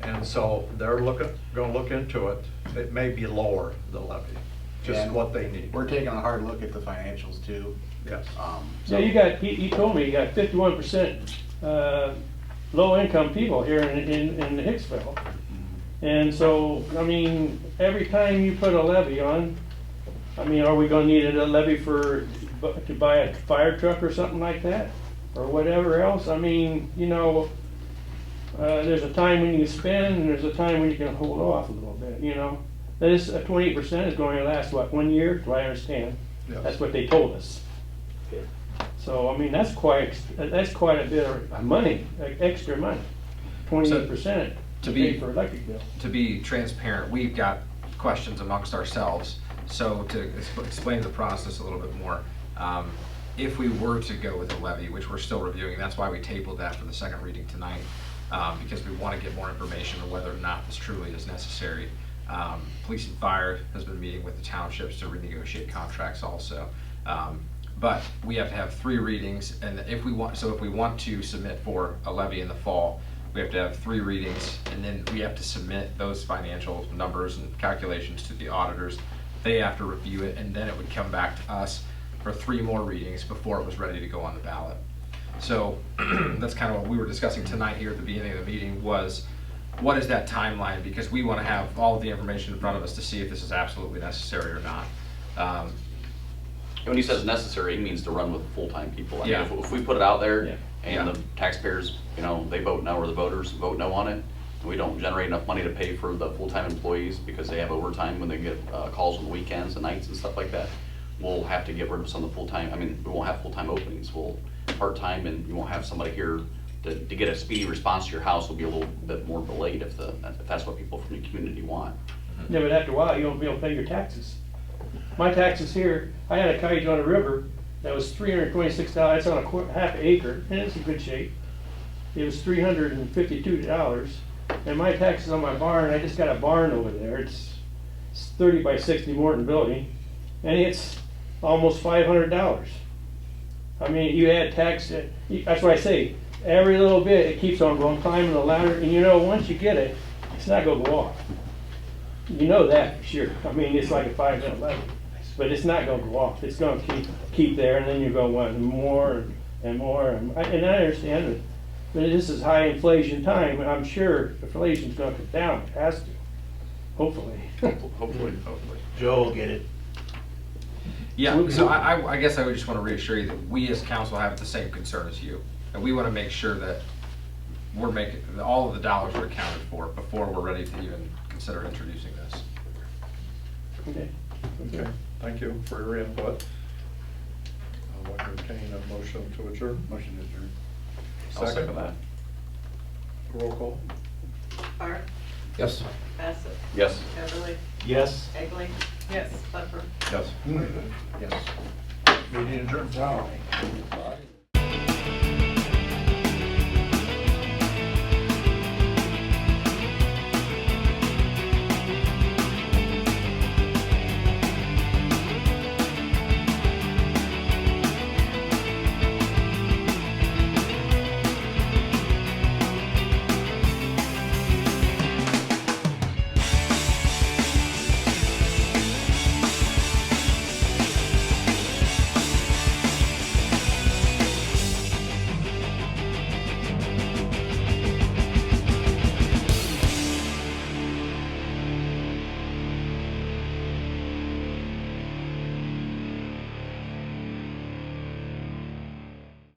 and so they're going to look into it. It may be lower, the levy, just what they need. We're taking a hard look at the financials too. Yes. So you got, he told me you got 51% low-income people here in Hicksville. And so, I mean, every time you put a levy on, I mean, are we gonna need a levy to buy a fire truck or something like that? Or whatever else? I mean, you know, there's a time when you can spend and there's a time when you can hold off a little bit, you know? This 28% is going to last, what, 1 year? Do I understand? Yes. That's what they told us. So, I mean, that's quite a bit of money, like extra money, 28% to pay for electric bill. To be transparent, we've got questions amongst ourselves. So to explain the process a little bit more, if we were to go with a levy, which we're still reviewing, that's why we tabled that for the second reading tonight, because we want to get more information on whether or not this truly is necessary. Police and fire has been meeting with the townships to renegotiate contracts also. But we have to have 3 readings, and if we want to submit for a levy in the fall, we have to have 3 readings, and then we have to submit those financial numbers and calculations to the auditors. They have to review it, and then it would come back to us for 3 more readings before it was ready to go on the ballot. So that's kind of what we were discussing tonight here at the beginning of the meeting, was what is that timeline? Because we want to have all of the information in front of us to see if this is absolutely necessary or not. When he says necessary, he means to run with full-time people. I mean, Yeah. if we put it out there and Yeah. the taxpayers, you know, they vote no, or the voters vote no on it, and we don't generate enough money to pay for the full-time employees because they have overtime when they get calls on the weekends and nights and stuff like that, we'll have to get rid of some of the full-time. I mean, we won't have full-time openings. We'll part-time, and you won't have somebody here to get a speedy response to your house. Will be a little bit more delayed if that's what people from the community want. Yeah, but after a while, you won't be able to pay your taxes. My taxes here, I had a cottage on a river that was $326. It's on a half acre, and it's in good shape. It was $352, and my taxes on my barn, I just got a barn over there. It's 30 by 60 Morton building, and it's almost $500. I mean, you add tax, that's what I say, every little bit, it keeps on going, climbing the ladder, and you know, once you get it, it's not gonna go off. You know that for sure. I mean, it's like a 5-minute ladder, but it's not gonna go off. It's gonna keep there, and then you're gonna want more and more, and I understand it. But this is high inflation time, and I'm sure inflation's gonna come down, it has to, hopefully. Hopefully. Joe will get it. Yeah, so I guess I would just want to reassure you that we as council have the same concern as you. And we want to make sure that we're making, all of the dollars are accounted for before we're ready to even consider introducing this. Okay. Okay, thank you for your input. I'll entertain a motion to adjourn. Motion to adjourn. I'll second that. Roll call. Barth, Yes. Bassett, Yes. Beverly, Yes. Egley. Yes. Pfeffer. Yes. Yes. Meeting adjourned.